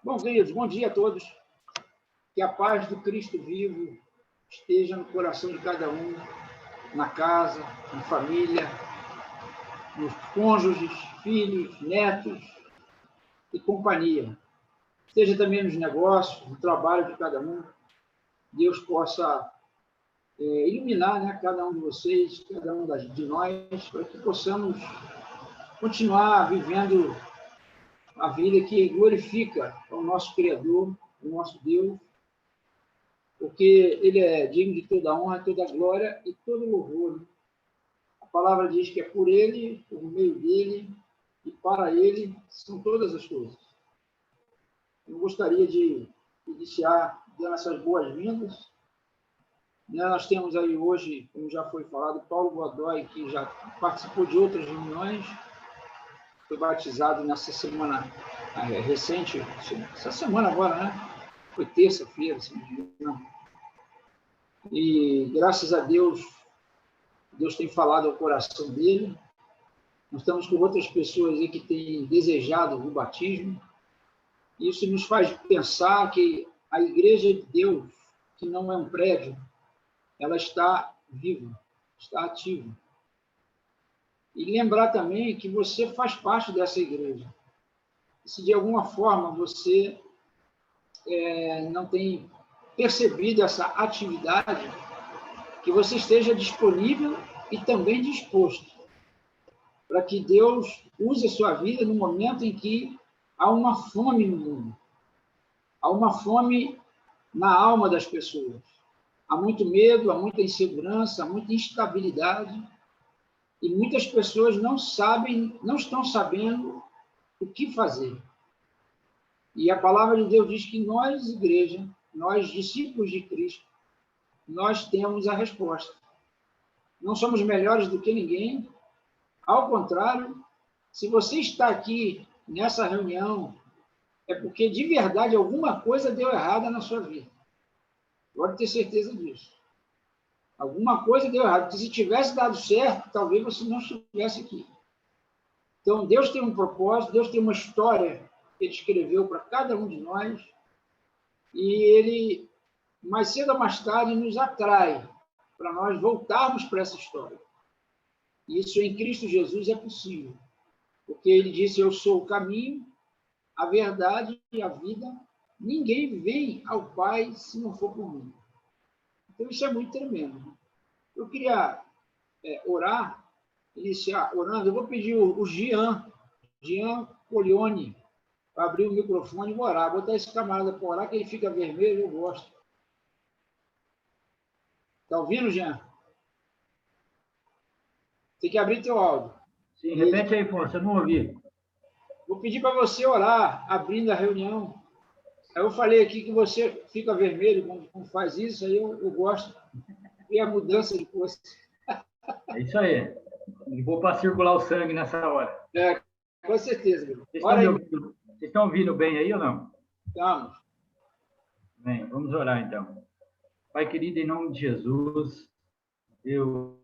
Bom, queridos, bom dia a todos. Que a paz do Cristo vivo esteja no coração de cada um, na casa, na família, nos cônjuges, filhos, netos e companhia. Esteja também nos negócios, no trabalho de cada um. Deus possa iluminar, né, cada um de vocês, cada um de nós, para que possamos continuar vivendo a vida que glorifica o nosso Criador, o nosso Deus, porque Ele é digno de toda honra, toda glória e todo louvor. A palavra diz que é por Ele, por meio dEle e para Ele são todas as coisas. Eu gostaria de iniciar dando essas boas-vindas. Nós temos aí hoje, como já foi falado, Paulo Godoy, que já participou de outras reuniões, foi batizado nessa semana recente, essa semana agora, né? Foi terça-feira, se não me engano. E graças a Deus, Deus tem falado ao coração dele. Nós estamos com outras pessoas aí que têm desejado o batismo. Isso nos faz pensar que a Igreja de Deus, que não é um prédio, ela está viva, está ativa. E lembrar também que você faz parte dessa igreja. E se de alguma forma você não tem percebido essa atividade, que você esteja disponível e também disposto para que Deus use a sua vida no momento em que há uma fome no mundo, há uma fome na alma das pessoas. Há muito medo, há muita insegurança, há muita instabilidade, e muitas pessoas não estão sabendo o que fazer. E a palavra de Deus diz que nós, igreja, nós, discípulos de Cristo, nós temos a resposta. Não somos melhores do que ninguém. Ao contrário, se você está aqui nessa reunião, é porque de verdade alguma coisa deu errada na sua vida. Pode ter certeza disso. Alguma coisa deu errado. Porque se tivesse dado certo, talvez você não estivesse aqui. Então, Deus tem um propósito, Deus tem uma história que Ele escreveu para cada um de nós, e Ele, mais cedo ou mais tarde, nos atrai para nós voltarmos para essa história. E isso em Cristo Jesus é possível, porque Ele disse: eu sou o caminho, a verdade e a vida. Ninguém vem ao Pai se não for por mim. Então, isso é muito tremendo. Eu queria orar, iniciar orando. Eu vou pedir o Jean Polione, para abrir o microfone e vou orar. Vou botar esse camarada para orar, que ele fica vermelho, eu gosto. Está ouvindo, Jean? Tem que abrir teu áudio. Sim, repete aí, Força, eu não ouvi. Vou pedir para você orar, abrindo a reunião. Aí eu falei aqui que você fica vermelho quando faz isso, aí eu gosto. E a mudança de cor. É isso aí. E vou para circular o sangue nessa hora. Com certeza. Vocês estão ouvindo bem aí ou não? Estamos. Bem, vamos orar então. Pai querido, em nome de Jesus, Deus,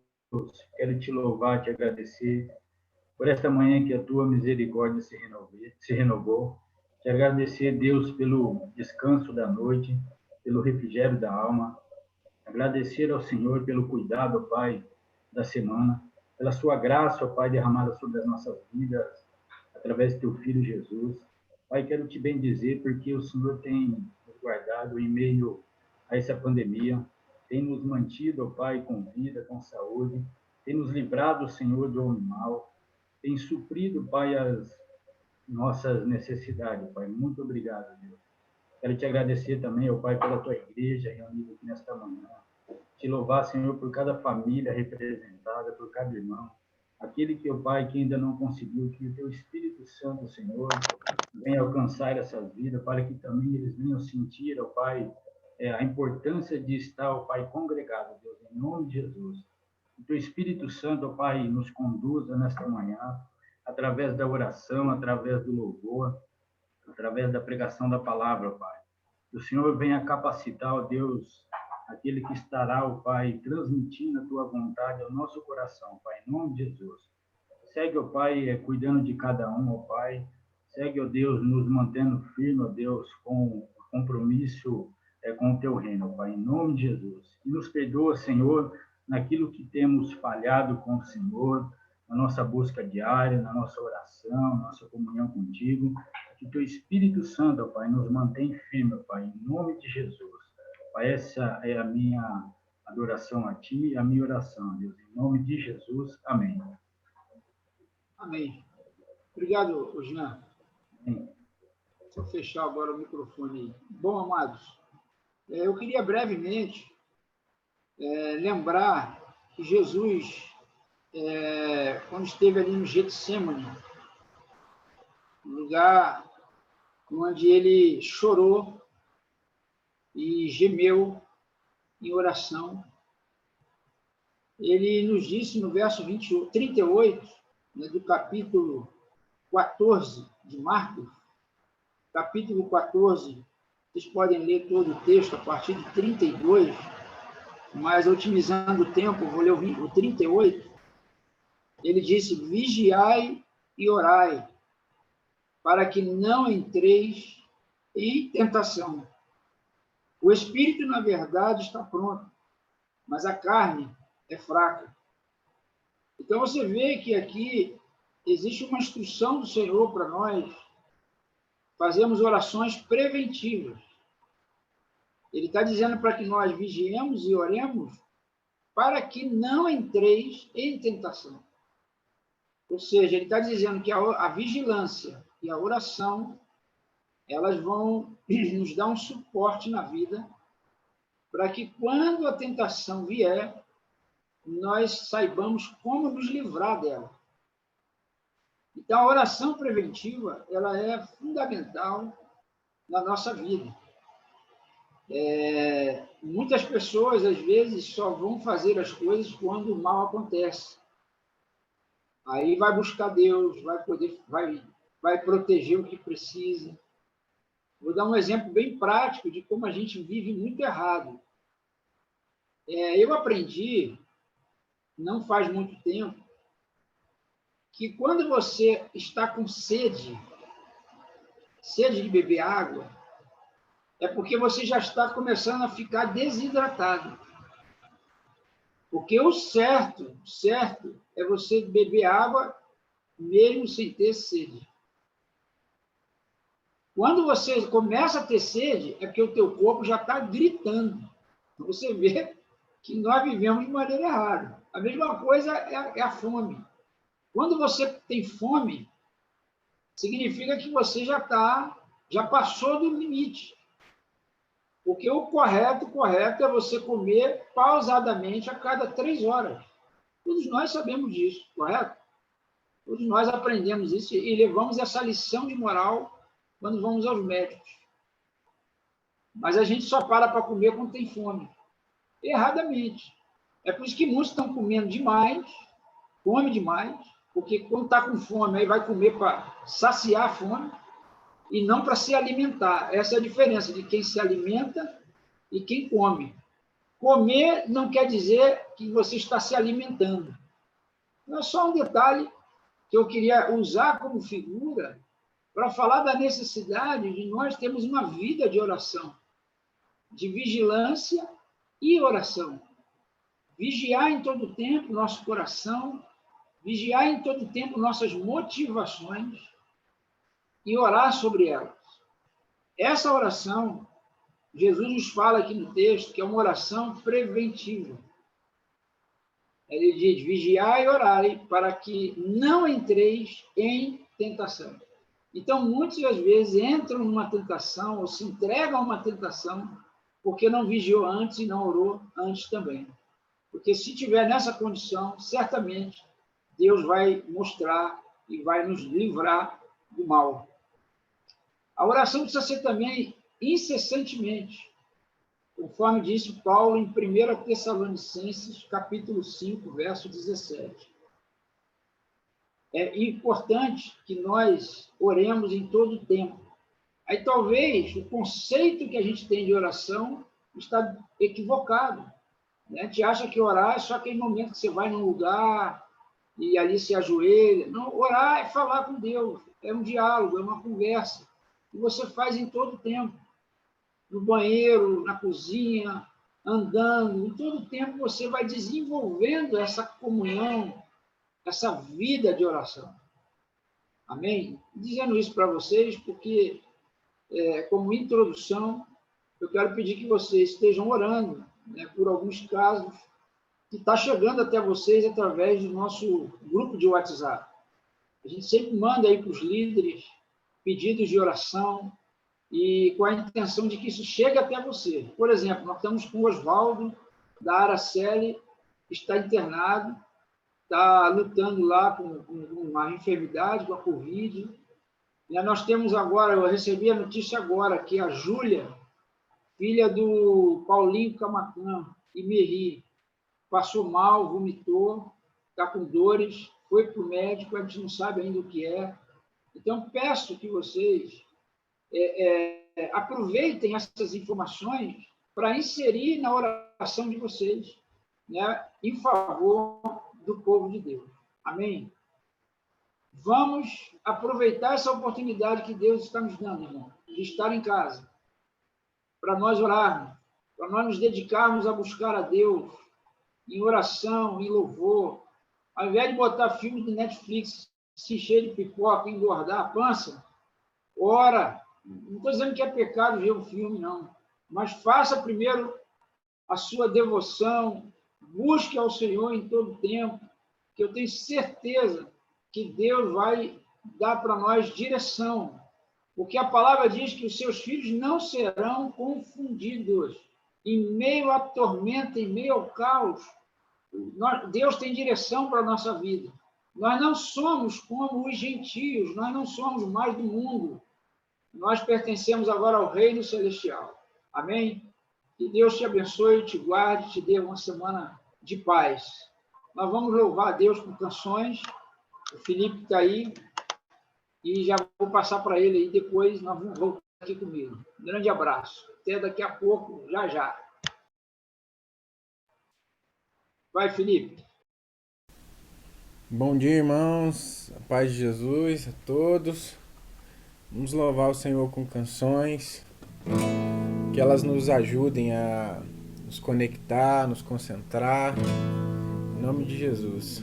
quero te louvar, te agradecer por esta manhã que a tua misericórdia se renovou. Te agradecer, Deus, pelo descanso da noite, pelo refrigério da alma. Agradecer ao Senhor pelo cuidado, Pai, da semana, pela sua graça, Pai, derramada sobre as nossas vidas, através do teu Filho Jesus. Pai, quero te bendizer porque o Senhor tem nos guardado em meio a essa pandemia, tem nos mantido, Pai, com vida, com saúde, tem nos livrado, Senhor, do mal, tem suprido, Pai, as nossas necessidades, Pai. Muito obrigado, Deus. Quero te agradecer também, ó Pai, pela tua igreja reunida aqui nesta manhã. Te louvar, Senhor, por cada família representada, por cada irmão. Aquele que, ó Pai, que ainda não conseguiu, que o teu Espírito Santo, Senhor, venha alcançar essas vidas, para que também eles venham sentir, ó Pai, a importância de estar, ó Pai, congregado, Deus, em nome de Jesus. O teu Espírito Santo, ó Pai, nos conduza nesta manhã, através da oração, através do louvor, através da pregação da palavra, Pai. Que o Senhor venha capacitar, ó Deus, aquele que estará, ó Pai, transmitindo a tua vontade ao nosso coração, Pai, em nome de Jesus. Segue, ó Pai, cuidando de cada um, ó Pai. Segue, ó Deus, nos mantendo firme, ó Deus, com compromisso com o teu reino, ó Pai, em nome de Jesus. E nos perdoa, Senhor, naquilo que temos falhado com o Senhor, na nossa busca diária, na nossa oração, nossa comunhão contigo. Que teu Espírito Santo, ó Pai, nos mantém firme, ó Pai, em nome de Jesus. Pai, essa é a minha adoração a Ti, a minha oração, Deus, em nome de Jesus. Amém. Amém. Obrigado, Jean. Amém. Vou fechar agora o microfone aí. Bom, amados, eu queria brevemente lembrar que Jesus, quando esteve ali no Getsemane, lugar onde ele chorou e gemeu em oração, ele nos disse no verso 38, né, do capítulo 14 de Marcos, capítulo 14, vocês podem ler todo o texto a partir de 32, mas otimizando o tempo, vou ler o 38. Ele disse: vigiai e orai, para que não entreis em tentação. O espírito, na verdade, está pronto, mas a carne é fraca. Então, você vê que aqui existe uma instrução do Senhor para nós fazermos orações preventivas. Ele está dizendo para que nós vigiemos e oremos para que não entreis em tentação. Ou seja, ele está dizendo que a vigilância e a oração, elas vão nos dar um suporte na vida para que quando a tentação vier, nós saibamos como nos livrar dela. Então, a oração preventiva, ela é fundamental na nossa vida. Muitas pessoas, às vezes, só vão fazer as coisas quando o mal acontece. Aí vai buscar Deus, vai proteger o que precisa. Vou dar um exemplo bem prático de como a gente vive muito errado. Eu aprendi, não faz muito tempo, que quando você está com sede de beber água, é porque você já está começando a ficar desidratado. Porque o certo é você beber água mesmo sem ter sede. Quando você começa a ter sede, é porque o teu corpo já está gritando. Você vê que nós vivemos de maneira errada. A mesma coisa é a fome. Quando você tem fome, significa que você já passou do limite. Porque o correto é você comer pausadamente a cada 3 horas. Todos nós sabemos disso, correto? Todos nós aprendemos isso e levamos essa lição de moral quando vamos aos médicos. Mas a gente só para comer quando tem fome. Erradamente. É por isso que muitos estão comendo demais, come demais, porque quando está com fome, aí vai comer para saciar a fome e não para se alimentar. Essa é a diferença de quem se alimenta e quem come. Comer não quer dizer que você está se alimentando. É só um detalhe que eu queria usar como figura para falar da necessidade de nós termos uma vida de oração, de vigilância e oração. Vigiar em todo o tempo nosso coração, vigiar em todo o tempo nossas motivações e orar sobre elas. Essa oração, Jesus nos fala aqui no texto que é uma oração preventiva. Ele diz: vigiai e orai para que não entreis em tentação. Então, muitas das vezes entram numa tentação ou se entregam a uma tentação porque não vigiou antes e não orou antes também. Porque se estiver nessa condição, certamente Deus vai mostrar e vai nos livrar do mal. A oração precisa ser também incessantemente, conforme disse Paulo em 1 Tessalonicenses, capítulo 5, verso 17. É importante que nós oremos em todo o tempo. Aí talvez o conceito que a gente tem de oração está equivocado. Né? A gente acha que orar é só aquele momento que você vai num lugar e ali se ajoelha. Não, orar é falar com Deus, é um diálogo, é uma conversa, que você faz em todo tempo. No banheiro, na cozinha, andando, em todo tempo você vai desenvolvendo essa comunhão, essa vida de oração. Amém? Dizendo isso para vocês, porque, como introdução, eu quero pedir que vocês estejam orando, né, por alguns casos que está chegando até vocês através do nosso grupo de WhatsApp. A gente sempre manda aí para os líderes pedidos de oração e com a intenção de que isso chegue até você. Por exemplo, nós estamos com o Oswaldo, da Araceli, que está internado, está lutando lá com uma enfermidade, com a Covid. E nós temos agora, eu recebi a notícia agora, que a Júlia, filha do Paulinho Camacan e Merri, passou mal, vomitou, está com dores, foi para o médico, a gente não sabe ainda o que é. Então, peço que vocês aproveitem essas informações para inserir na oração de vocês, né, em favor do povo de Deus. Amém? Vamos aproveitar essa oportunidade que Deus está nos dando, irmão, de estar em casa, para nós orarmos, para nós nos dedicarmos a buscar a Deus em oração, em louvor. Ao invés de botar filme de Netflix, se encher de pipoca, engordar a pança, ora. Não estou dizendo que é pecado ver um filme, não. Mas faça primeiro a sua devoção, busque ao Senhor em todo tempo, que eu tenho certeza que Deus vai dar para nós direção. Porque a palavra diz que os seus filhos não serão confundidos. Em meio à tormenta, em meio ao caos, Deus tem direção para a nossa vida. Nós não somos como os gentios, nós não somos mais do mundo. Nós pertencemos agora ao reino celestial. Amém? Que Deus te abençoe, te guarde, te dê uma semana de paz. Nós vamos louvar a Deus com canções. O Felipe está aí e já vou passar para ele aí, depois nós vamos voltar aqui comigo. Um grande abraço. Até daqui a pouco, já já. Vai, Felipe. Bom dia, irmãos. A paz de Jesus a todos. Vamos louvar o Senhor com canções, que elas nos ajudem a nos conectar, nos concentrar, em nome de Jesus.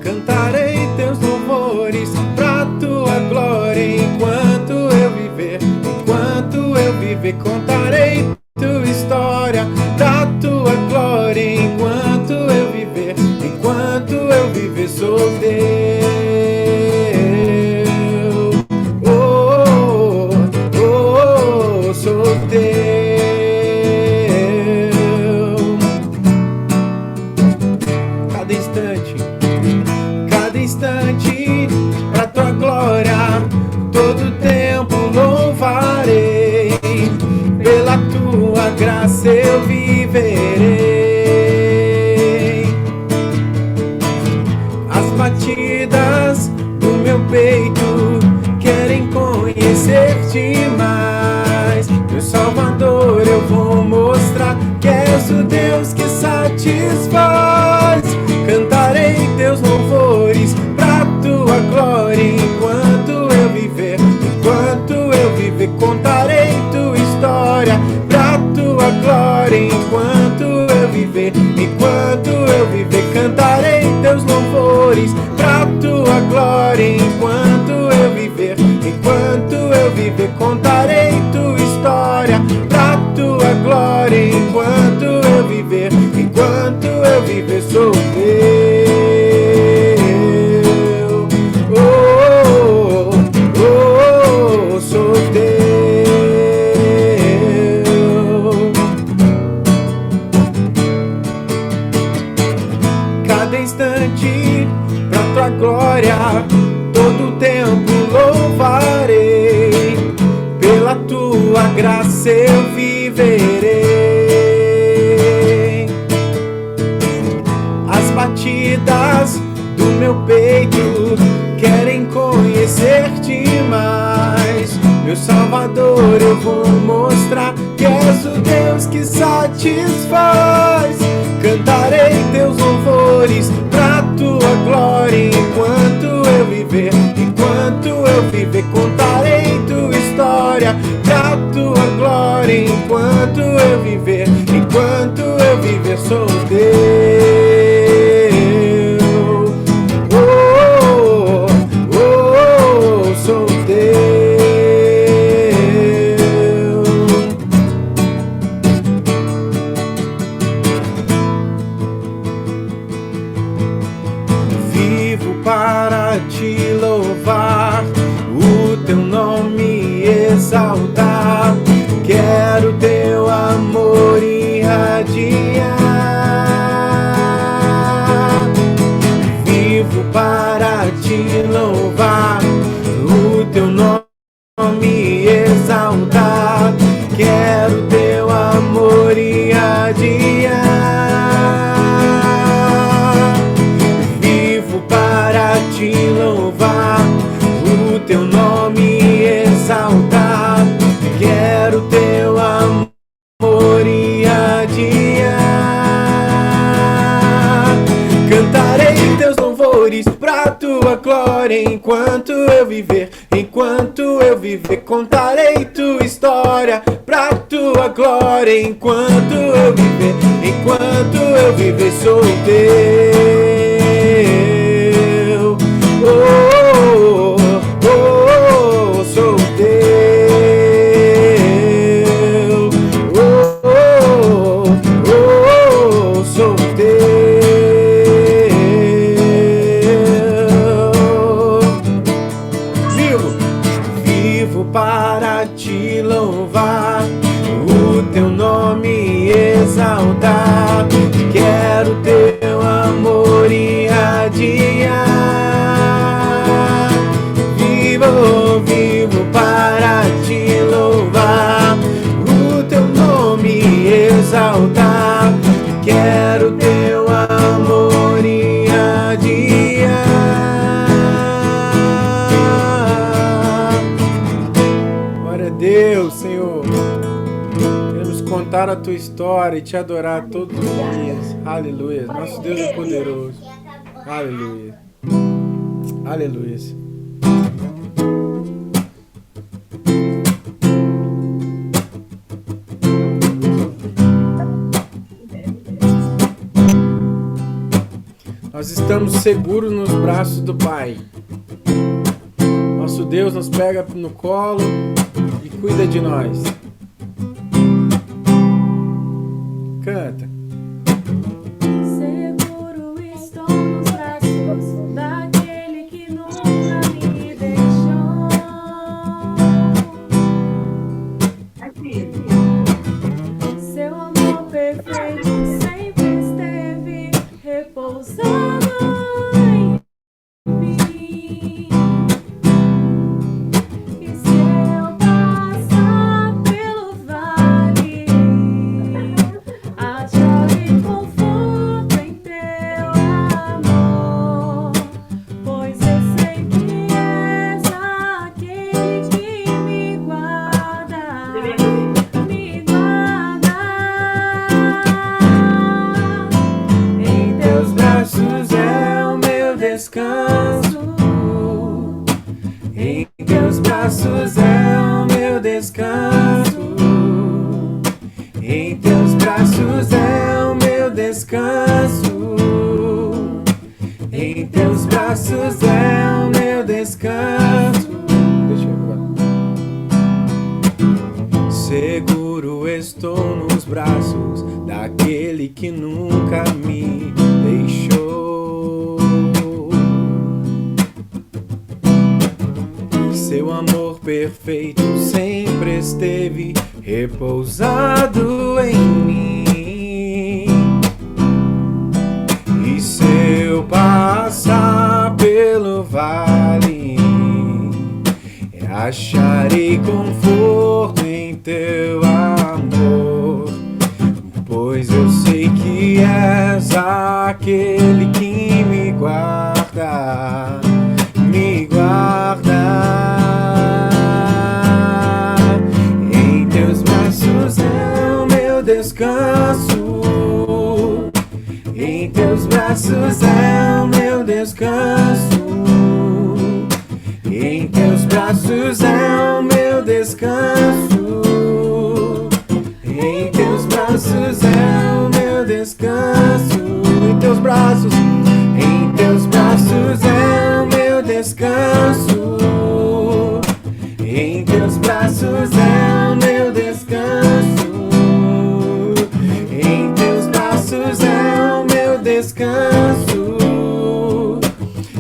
Cantarei teus louvores pra tua glória enquanto eu viver. Contarei tua história da tua glória enquanto eu viver. Enquanto eu viver sou teu. Oh, oh, oh, sou teu. Cada instante pra tua glória, todo tempo louvarei. Pela tua graça eu viverei. As batidas do meu peito querem conhecer-te mais. Meu Salvador, eu vou mostrar que és o Deus que satisfaz. Cantarei teus louvores pra tua glória enquanto eu viver. Enquanto eu viver, contarei tua história pra tua glória enquanto eu viver. Enquanto eu viver, cantarei teus louvores pra tua glória enquanto eu viver. Enquanto eu viver, contarei tua história pra tua glória enquanto eu viver. Enquanto eu viver sou teu. Oh, oh, oh, sou teu. Cada instante pra tua glória, todo tempo louvarei. Pela tua graça eu viverei. Deus que satisfaz. Cantarei teus louvores pra tua glória enquanto eu viver. Enquanto eu viver, contarei tua história pra tua glória enquanto eu viver. Enquanto eu viver, sou teu. Sou teu. Vivo para te louvar, o teu nome exaltar. Quero teu amor irradiar. Vivo para te louvar, o teu nome exaltar. Quero teu amor irradiar. Vivo para te louvar, o teu nome exaltar. Quero teu amor irradiar. Cantarei teus louvores pra tua glória enquanto eu viver. Enquanto eu viver, contarei tua história pra tua glória enquanto eu viver. Enquanto eu viver, sou teu. Oh, oh, oh, sou teu. Oh, oh, oh, sou teu. Para te louvar, o teu nome exaltar. Quero teu amor irradiar. Vivo, vivo para te louvar, o teu nome exaltar. Quero teu amor irradiar. Deus, Senhor, queremos contar a tua história e te adorar todos os dias. Aleluia. Nosso Deus é poderoso. Aleluia. Aleluia. Nós estamos seguros nos braços do Pai. Nosso Deus nos pega no colo e cuida de nós. Canta. Seguro estou nos braços daquele que nunca me deixou. Seu amor perfeito sempre esteve repousando em mim. Em teus braços é o meu descanso. Em teus braços é o meu descanso. Em teus braços é o meu descanso. Deixa eu ver. Seguro estou nos braços daquele que nunca me deixou. Seu amor perfeito sempre esteve repousado em mim. E se eu passar pelo vale, acharei conforto em teu amor, pois eu sei que és aquele que me guarda, me guarda. Em teus braços é o meu descanso. Em teus braços é o meu descanso. Em teus braços é o meu descanso. Em teus braços é o meu descanso. Em teus braços é o meu descanso. Em teus braços é o meu descanso. Em teus braços é o meu descanso.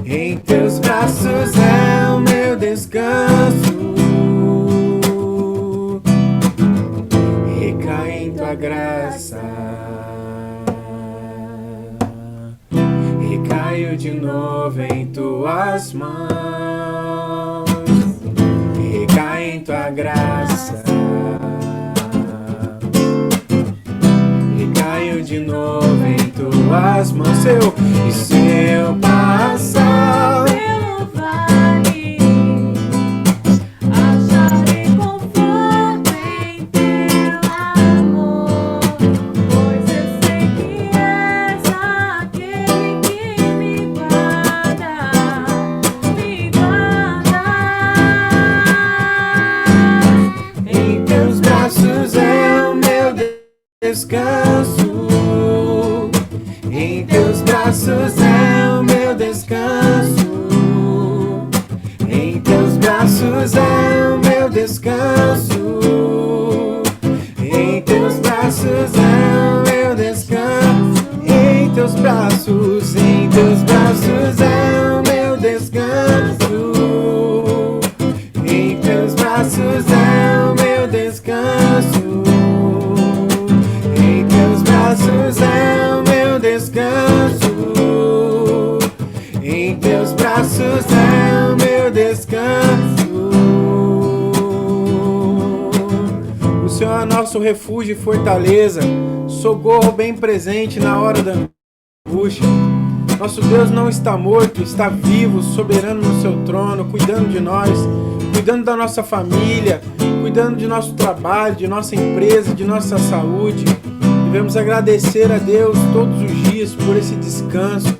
Em teus braços é o meu descanso. Recai em tua graça. Recaio de novo em tuas mãos. Recai em tua graça. Recaio de novo em tuas mãos. E se eu passar Pelo vale, acharei conforto em teu amor, pois eu sei que és aquele que me guarda, me guarda. em teus braços é o meu descanso. Em teus braços é o meu descanso. Em teus braços é o meu descanso. Em teus braços é o meu descanso. Em teus braços é o meu descanso. Em teus braços é o meu descanso. Em teus braços é o meu descanso. Em teus braços é o meu descanso. O Senhor é nosso refúgio e fortaleza, socorro bem presente na hora da angústia. Nosso Deus não está morto, está vivo, soberano no seu trono, cuidando de nós, cuidando da nossa família, cuidando de nosso trabalho, de nossa empresa, de nossa saúde. Devemos agradecer a Deus todos os dias por esse descanso.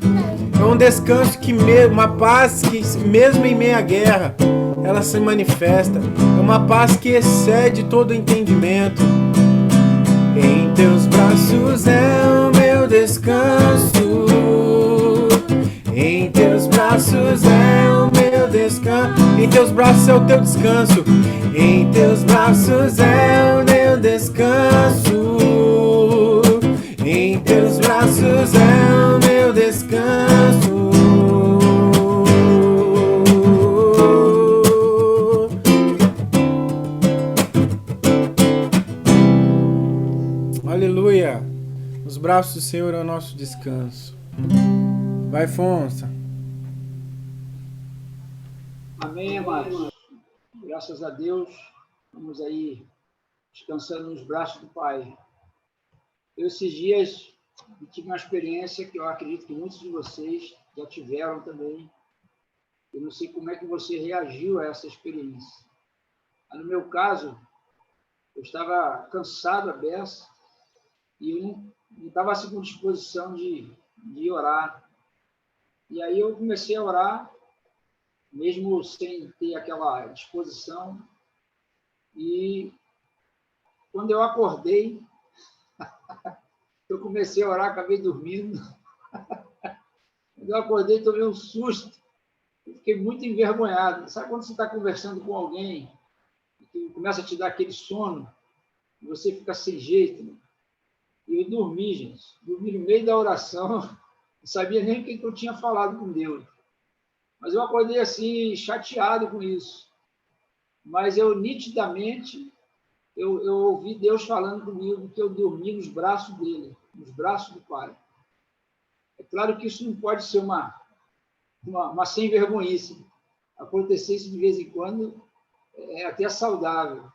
É um descanso uma paz que mesmo em meio à guerra, ela se manifesta. É uma paz que excede todo entendimento. Em teus braços é o meu descanso. Em teus braços é o meu descanso. Em teus braços é o teu descanso. Em teus braços é o meu descanso. Em teus braços é o meu descanso. Aleluia! Os braços do Senhor é o nosso descanso. Vai, Fonsa. Amém, amados. Graças a Deus, vamos aí descansando nos braços do Pai. Eu, esses dias, tive uma experiência que eu acredito que muitos de vocês já tiveram também. Eu não sei como é que você reagiu a essa experiência. Mas no meu caso, eu estava cansado, a beça, e eu não estava assim com disposição de orar. E aí eu comecei a orar, mesmo sem ter aquela disposição. E quando eu acordei, eu comecei a orar, acabei dormindo. Quando eu acordei, tomei um susto. Eu fiquei muito envergonhado. Sabe quando você está conversando com alguém que começa a te dar aquele sono e você fica sem jeito? Né? E eu dormi, gente. Dormi no meio da oração. Não sabia nem o que eu tinha falado com Deus. Mas eu acordei assim, chateado com isso. Mas eu, nitidamente, eu ouvi Deus falando comigo que eu dormi nos braços dele, nos braços do Pai. É claro que isso não pode ser uma sem-vergonhice. Acontecer isso de vez em quando é até saudável.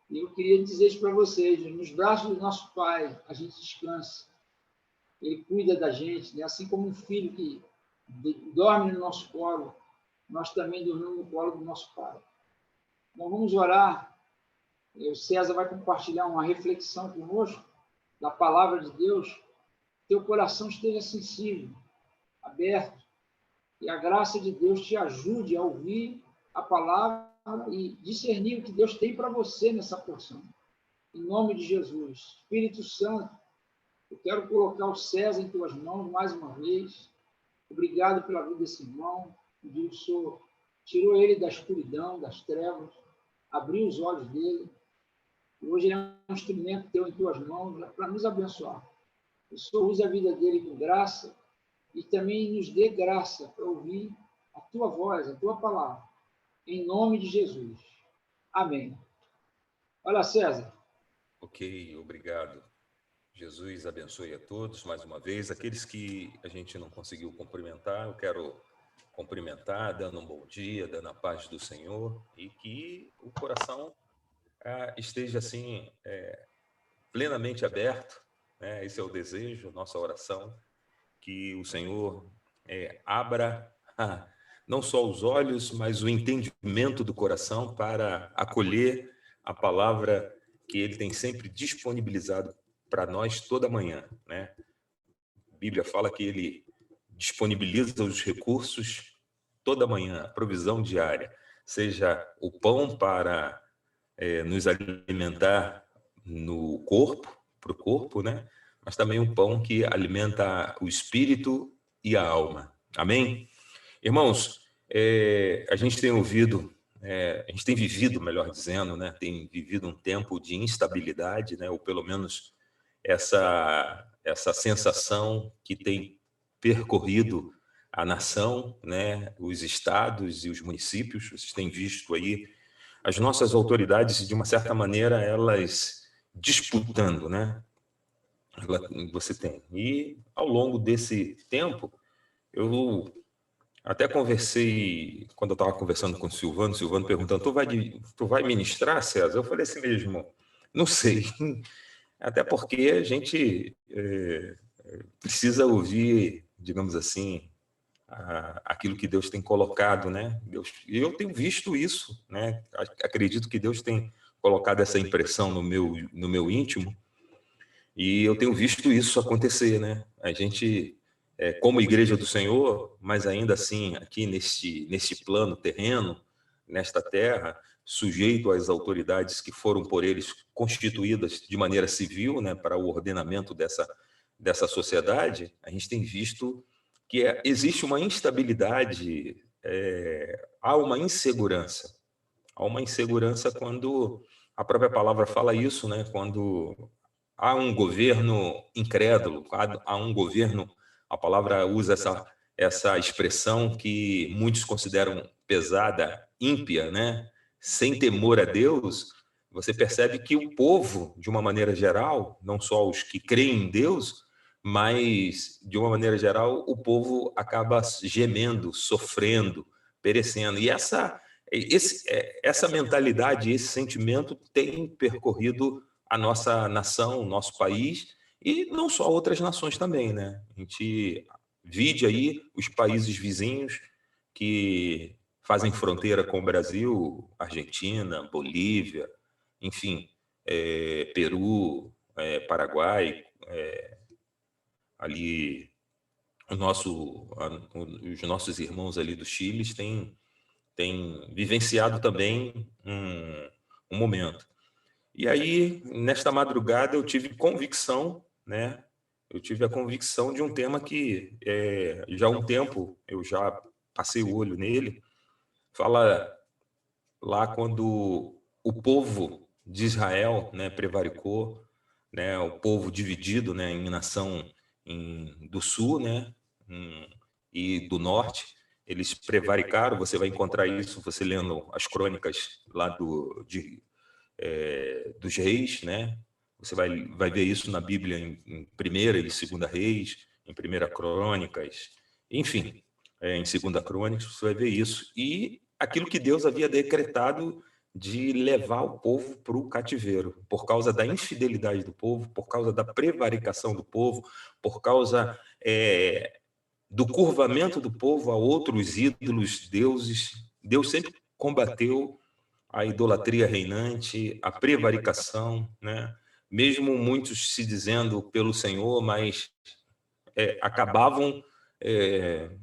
E eu queria dizer isso para vocês, nos braços do nosso Pai, a gente descansa. Ele cuida da gente, né? Assim como um filho que dorme no nosso colo, nós também dormimos no colo do nosso Pai. Então, vamos orar. O César vai compartilhar uma reflexão conosco da palavra de Deus, teu coração esteja sensível, aberto, e a graça de Deus te ajude a ouvir a palavra e discernir o que Deus tem para você nessa porção. Em nome de Jesus. Espírito Santo, eu quero colocar o César em tuas mãos mais uma vez. Obrigado pela vida desse irmão. O Senhor tirou ele da escuridão, das trevas, abriu os olhos dele. E hoje ele é um instrumento teu em tuas mãos para nos abençoar. O Senhor use a vida dele com graça e também nos dê graça para ouvir a tua voz, a tua palavra. Em nome de Jesus. Amém. Olha, César. Ok, obrigado. Jesus abençoe a todos mais uma vez. Aqueles que a gente não conseguiu cumprimentar, eu quero cumprimentar, dando um bom dia, dando a paz do Senhor, e que o coração esteja assim plenamente aberto, né? Esse é o desejo, nossa oração, que o Senhor abra não só os olhos, mas o entendimento do coração para acolher a palavra que Ele tem sempre disponibilizado para nós toda manhã, né? A Bíblia fala que Ele disponibiliza os recursos toda manhã, a provisão diária, seja o pão para nos alimentar no corpo, para o corpo, né? Mas também o pão que alimenta o espírito e a alma. Amém? Irmãos, a gente tem ouvido, a gente tem vivido, melhor dizendo, né? Tem vivido um tempo de instabilidade, né? Ou pelo menos essa sensação que tem percorrido a nação, né? Os estados e os municípios. Vocês têm visto aí as nossas autoridades, de uma certa maneira, elas disputando, né? Você tem. E ao longo desse tempo, eu até conversei, quando eu estava conversando com o Silvano perguntando, tu vai ministrar, César? Eu falei assim mesmo, não sei. Até porque a gente precisa ouvir, digamos assim, aquilo que Deus tem colocado, né? Eu tenho visto isso, né? Acredito que Deus tem colocado essa impressão no meu íntimo, e eu tenho visto isso acontecer, né? A gente, como igreja do Senhor, mas ainda assim, aqui neste plano terreno, nesta terra, sujeito às autoridades que foram por eles constituídas de maneira civil, né, para o ordenamento dessa sociedade, a gente tem visto que existe uma instabilidade, há uma insegurança. Há uma insegurança quando a própria palavra fala isso, né? Quando há um governo incrédulo, há um governo, a palavra usa essa expressão que muitos consideram pesada, ímpia, né? Sem temor a Deus. Você percebe que o povo, de uma maneira geral, não só os que creem em Deus, mas, de uma maneira geral, o povo acaba gemendo, sofrendo, perecendo. E essa mentalidade, esse sentimento tem percorrido a nossa nação, o nosso país, e não só outras nações também, né? A gente vide aí os países vizinhos que fazem fronteira com o Brasil, Argentina, Bolívia, enfim, Peru, Paraguai, ali os nossos irmãos ali do Chile têm vivenciado também um momento. E aí, nesta madrugada, eu tive convicção, né? Eu tive a convicção de um tema que já há um tempo eu já passei o olho nele. Fala lá quando o povo de Israel, né, prevaricou, né, o povo dividido, né, em nação do sul, né, e do norte, eles prevaricaram. Você vai encontrar isso, você lendo as crônicas lá dos reis, né? Você vai ver isso na Bíblia em Primeira e Segunda Reis, em Primeira Crônicas, enfim, em Segunda Crônicas você vai ver isso. E aquilo que Deus havia decretado de levar o povo para o cativeiro, por causa da infidelidade do povo, por causa da prevaricação do povo, por causa do curvamento do povo a outros ídolos, deuses. Deus sempre combateu a idolatria reinante, a prevaricação, né? mesmo muitos se dizendo pelo Senhor, mas acabavam,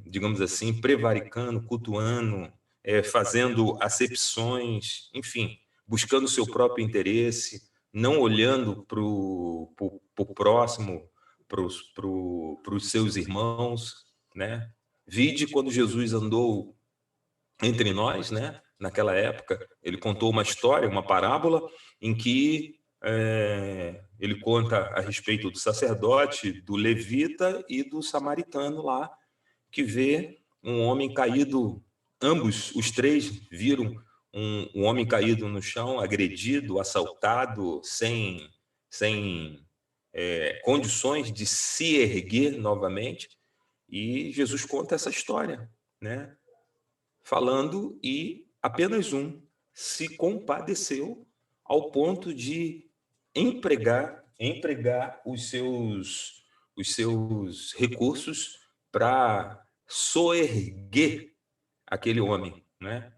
digamos assim, prevaricando, cultuando, fazendo acepções, enfim, buscando o seu próprio interesse, não olhando para o próximo, para os seus irmãos, né? Vide quando Jesus andou entre nós, né? Naquela época, ele contou uma história, uma parábola, em que ele conta a respeito do sacerdote, do levita e do samaritano lá, que vê um homem caído. Ambos, os três, viram um homem caído no chão, agredido, assaltado, sem condições de se erguer novamente. E Jesus conta essa história, né? Falando, e apenas um se compadeceu ao ponto de empregar os seus recursos para soerguer aquele homem, né?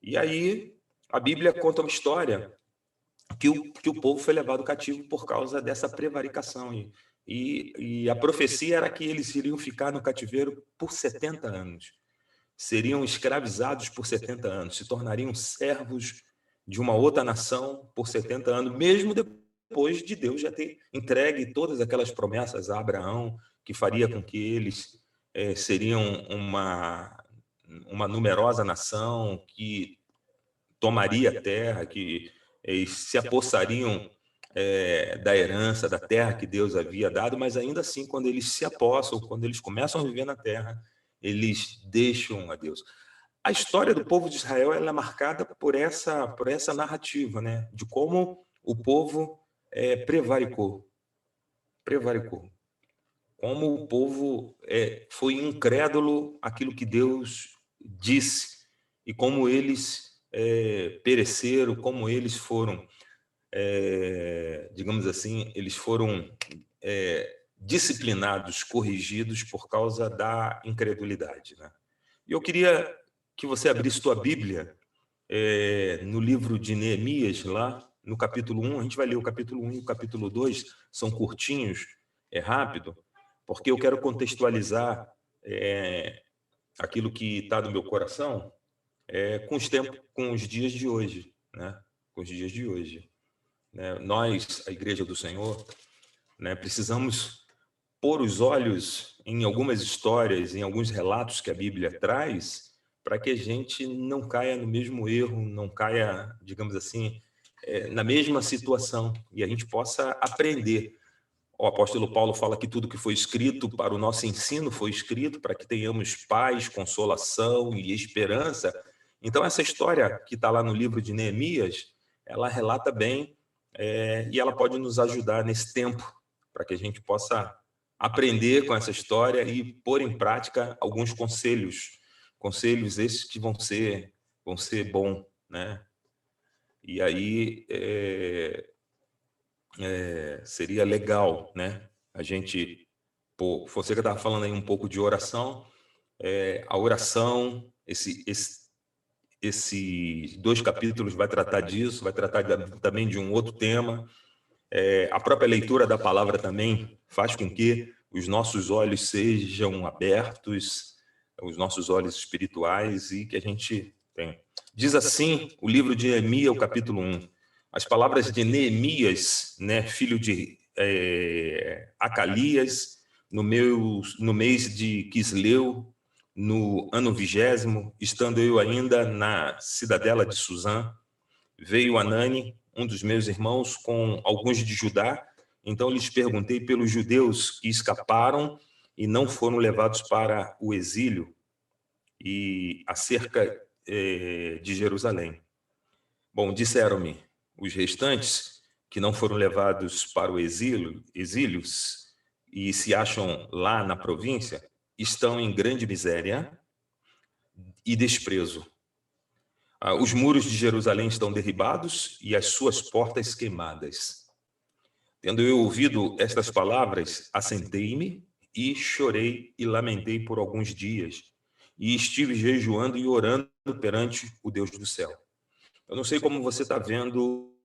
E aí a Bíblia conta uma história que o povo foi levado cativo por causa dessa prevaricação. E a profecia era que eles iriam ficar no cativeiro por 70 anos. Seriam escravizados por 70 anos, se tornariam servos de uma outra nação por 70 anos, mesmo depois de Deus já ter entregue todas aquelas promessas a Abraão, que faria com que eles seriam uma numerosa nação, que tomaria a terra, que se apossariam da herança, da terra que Deus havia dado, mas ainda assim, quando eles se apossam, quando eles começam a viver na terra, eles deixam a Deus. A história do povo de Israel ela é marcada por essa narrativa, né? De como o povo prevaricou. Como o povo foi incrédulo àquilo que Deus disse, e como eles pereceram, como eles foram, digamos assim, eles foram disciplinados, corrigidos por causa da incredulidade, né? E eu queria que você abrisse tua Bíblia no livro de Neemias, lá no capítulo 1. A gente vai ler o capítulo 1 e o capítulo 2, são curtinhos, rápido, porque eu quero contextualizar aquilo que está no meu coração com os dias de hoje, né? Com os dias de hoje, né? Nós, a Igreja do Senhor, né, precisamos pôr os olhos em algumas histórias, em alguns relatos que a Bíblia traz, para que a gente não caia no mesmo erro, não caia, digamos assim, na mesma situação, e a gente possa aprender. O apóstolo Paulo fala que tudo que foi escrito para o nosso ensino foi escrito para que tenhamos paz, consolação e esperança. Então, essa história que está lá no livro de Neemias, ela relata bem e ela pode nos ajudar nesse tempo, para que a gente possa aprender com essa história e pôr em prática alguns conselhos esses que vão ser bons, né? E aí seria legal, né? A gente, você que estava falando aí um pouco de oração, a oração, esses 2 capítulos vai tratar disso, vai tratar também de um outro tema. A própria leitura da palavra também faz com que os nossos olhos sejam abertos, os nossos olhos espirituais, e que a gente tenha. Diz assim o livro de Neemias, o capítulo 1. As palavras de Neemias, né, filho de Acalias, no mês de Quisleu, no ano 20º, estando eu ainda na cidadela de Suzã, veio Anani, um dos meus irmãos, com alguns de Judá. Então lhes perguntei pelos judeus que escaparam e não foram levados para o exílio, e acerca de Jerusalém. Bom, disseram-me os restantes que não foram levados para o exílios e se acham lá na província, estão em grande miséria e desprezo. Os muros de Jerusalém estão derribados e as suas portas queimadas. Tendo eu ouvido estas palavras, assentei-me e chorei e lamentei por alguns dias, e estive jejuando e orando perante o Deus do céu. Eu não sei como você está vendo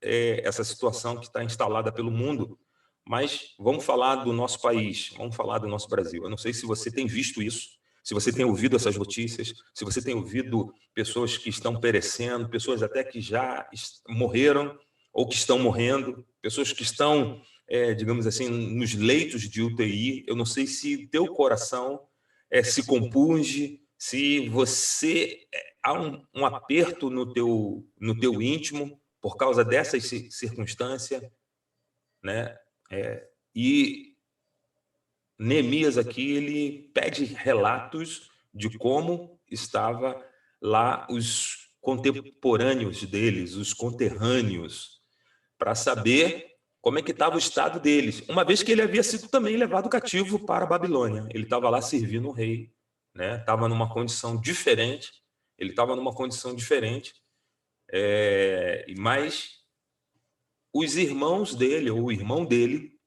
essa situação que está instalada pelo mundo, mas vamos falar do nosso país, vamos falar do nosso Brasil. Eu não sei se você tem visto isso, se você tem ouvido essas notícias, se você tem ouvido pessoas que estão perecendo, pessoas até que já morreram ou que estão morrendo, pessoas que estão, digamos assim, nos leitos de UTI. Eu não sei se teu coração se compunge, se você há um aperto no teu íntimo por causa dessas circunstâncias, né? E Neemias aqui, ele pede relatos de como estava lá os contemporâneos deles, os conterrâneos, para saber como é que estava o estado deles, uma vez que ele havia sido também levado cativo para a Babilônia. Ele estava lá servindo o rei, né? Estava numa condição diferente, mas os irmãos dele, ou o irmão dele,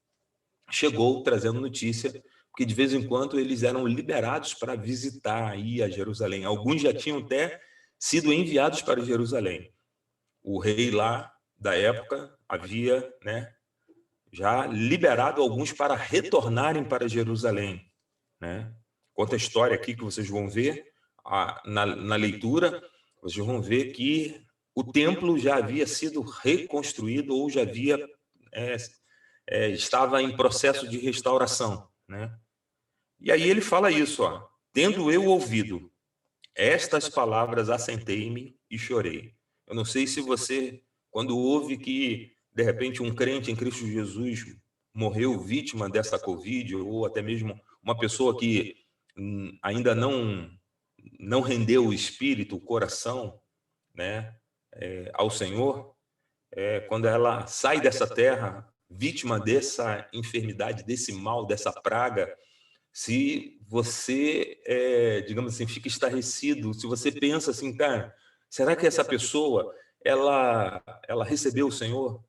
chegou trazendo notícia, porque de vez em quando eles eram liberados para visitar aí a Jerusalém. Alguns já tinham até sido enviados para Jerusalém. O rei lá da época havia, né, já liberado alguns para retornarem para Jerusalém, né? Conta a história aqui que vocês vão ver na leitura, vocês vão ver que o templo já havia sido reconstruído ou já havia estava em processo de restauração, né? E aí ele fala isso, ó: tendo eu ouvido estas palavras, assentei-me e chorei. Eu não sei se você, quando ouve que de repente um crente em Cristo Jesus morreu vítima dessa Covid, ou até mesmo uma pessoa que ainda não rendeu o espírito, o coração, né, ao Senhor, quando ela sai dessa terra vítima dessa enfermidade, desse mal, dessa praga, se você, digamos assim, fica estarrecido, se você pensa assim, cara, será que essa pessoa, ela recebeu o Senhor?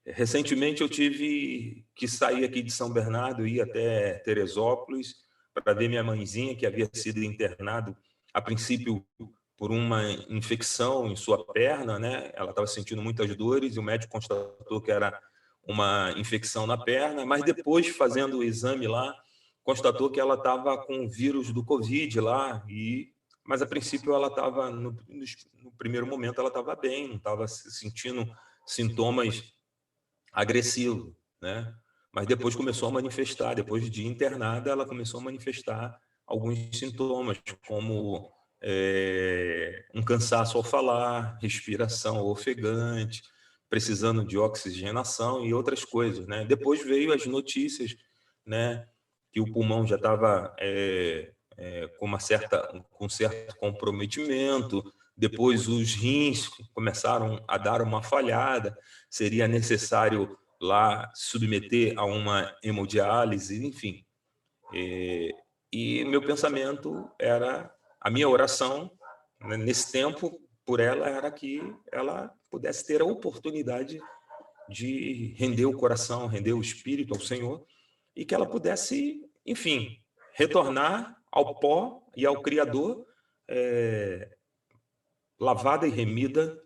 Recentemente eu tive que sair aqui de São Bernardo e ir até Teresópolis para ver minha mãezinha, que havia sido internado a princípio por uma infecção em sua perna, né? Ela estava sentindo muitas dores e o médico constatou que era uma infecção na perna, mas depois, fazendo o exame lá, constatou que ela estava com o vírus do Covid lá, mas a princípio ela estava, no primeiro momento, ela estava bem, não estava sentindo sintomas agressivos, né? Mas depois começou a manifestar, depois de internada, ela começou a manifestar alguns sintomas, como um cansaço ao falar, respiração ofegante, precisando de oxigenação e outras coisas, né? Depois veio as notícias, né, que o pulmão já estava com certo comprometimento. Depois os rins começaram a dar uma falhada, seria necessário lá submeter a uma hemodiálise, enfim. E meu pensamento era, a minha oração, né, nesse tempo, por ela, era que ela pudesse ter a oportunidade de render o coração, render o espírito ao Senhor, e que ela pudesse, enfim, retornar ao pó e ao Criador, lavada e remida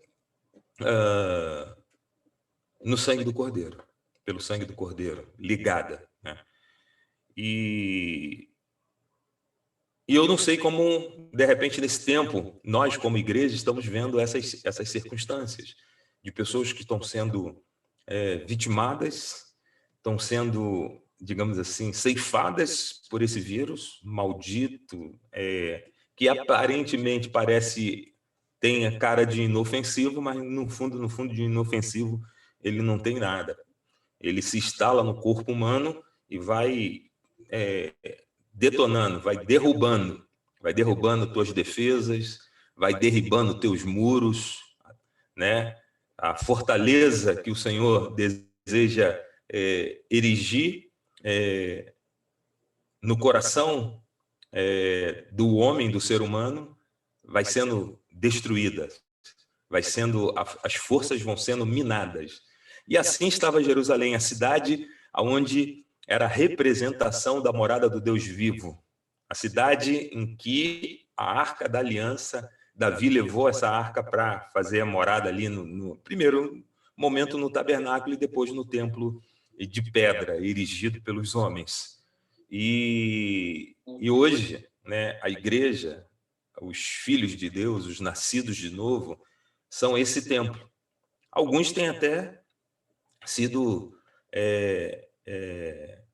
no sangue do Cordeiro, pelo sangue do Cordeiro, ligada, né? E eu não sei como, de repente, nesse tempo, nós, como igreja, estamos vendo essas circunstâncias de pessoas que estão sendo vitimadas, estão sendo, digamos assim, ceifadas por esse vírus maldito, que aparentemente tem a cara de inofensivo, mas no fundo de inofensivo ele não tem nada. Ele se instala no corpo humano e vai detonando, vai derrubando tuas defesas, vai derribando teus muros, né? A fortaleza que o Senhor deseja erigir no coração do homem, do ser humano, vai sendo destruída, as forças vão sendo minadas. E assim estava Jerusalém, a cidade onde era a representação da morada do Deus vivo, a cidade em que a Arca da Aliança, Davi levou essa arca para fazer a morada ali no primeiro momento no tabernáculo e depois no templo de pedra, erigido pelos homens. E hoje, né, a igreja, os filhos de Deus, os nascidos de novo, são esse templo. Alguns têm até sido,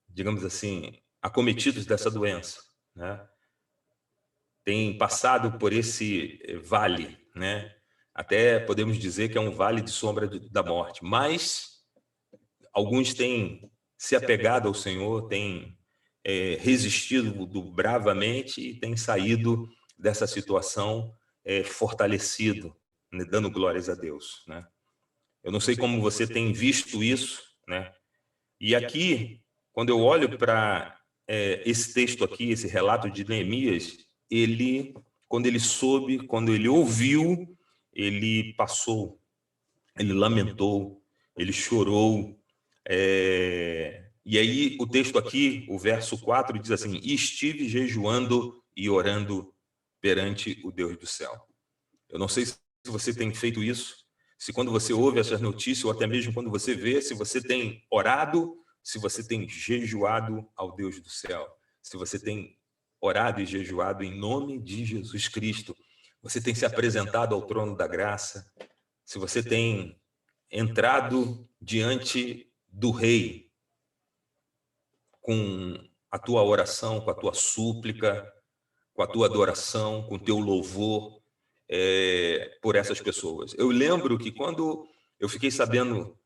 digamos assim, acometidos dessa doença, né? Têm passado por esse vale, né? Até podemos dizer que é um vale de sombra da morte, mas alguns têm se apegado ao Senhor, têm resistido bravamente e têm saído dessa situação fortalecido, né? Dando glórias a Deus, né? Eu não sei como você tem visto isso, né? E aqui, quando eu olho para esse texto aqui, esse relato de Neemias, quando ele soube, quando ele ouviu, ele passou, ele lamentou, ele chorou. E aí o texto aqui, o verso 4, diz assim: e estive jejuando e orando perante o Deus do céu. Eu não sei se você tem feito isso, se quando você ouve essas notícias, ou até mesmo quando você vê, se você tem orado, se você tem jejuado ao Deus do céu, se você tem orado e jejuado em nome de Jesus Cristo, você tem se apresentado ao trono da graça, se você tem entrado diante do Rei com a tua oração, com a tua súplica, com a tua adoração, com o teu louvor por essas pessoas. Eu lembro que quando eu fiquei sabendo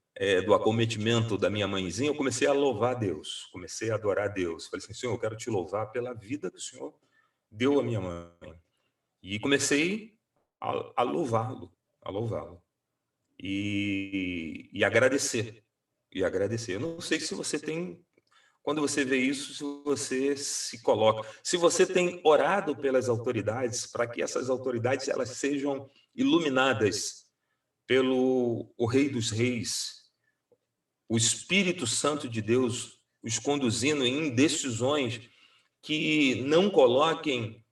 do acometimento da minha mãezinha, eu comecei a louvar a Deus, comecei a adorar a Deus. Falei assim: Senhor, eu quero te louvar pela vida que o Senhor deu à minha mãe. E comecei a louvá-lo, e agradecer, Eu não sei se você tem, quando você vê isso, se você se coloca, se você tem orado pelas autoridades, para que essas autoridades elas sejam iluminadas pelo o Rei dos Reis, o Espírito Santo de Deus, os conduzindo em decisões que não coloquem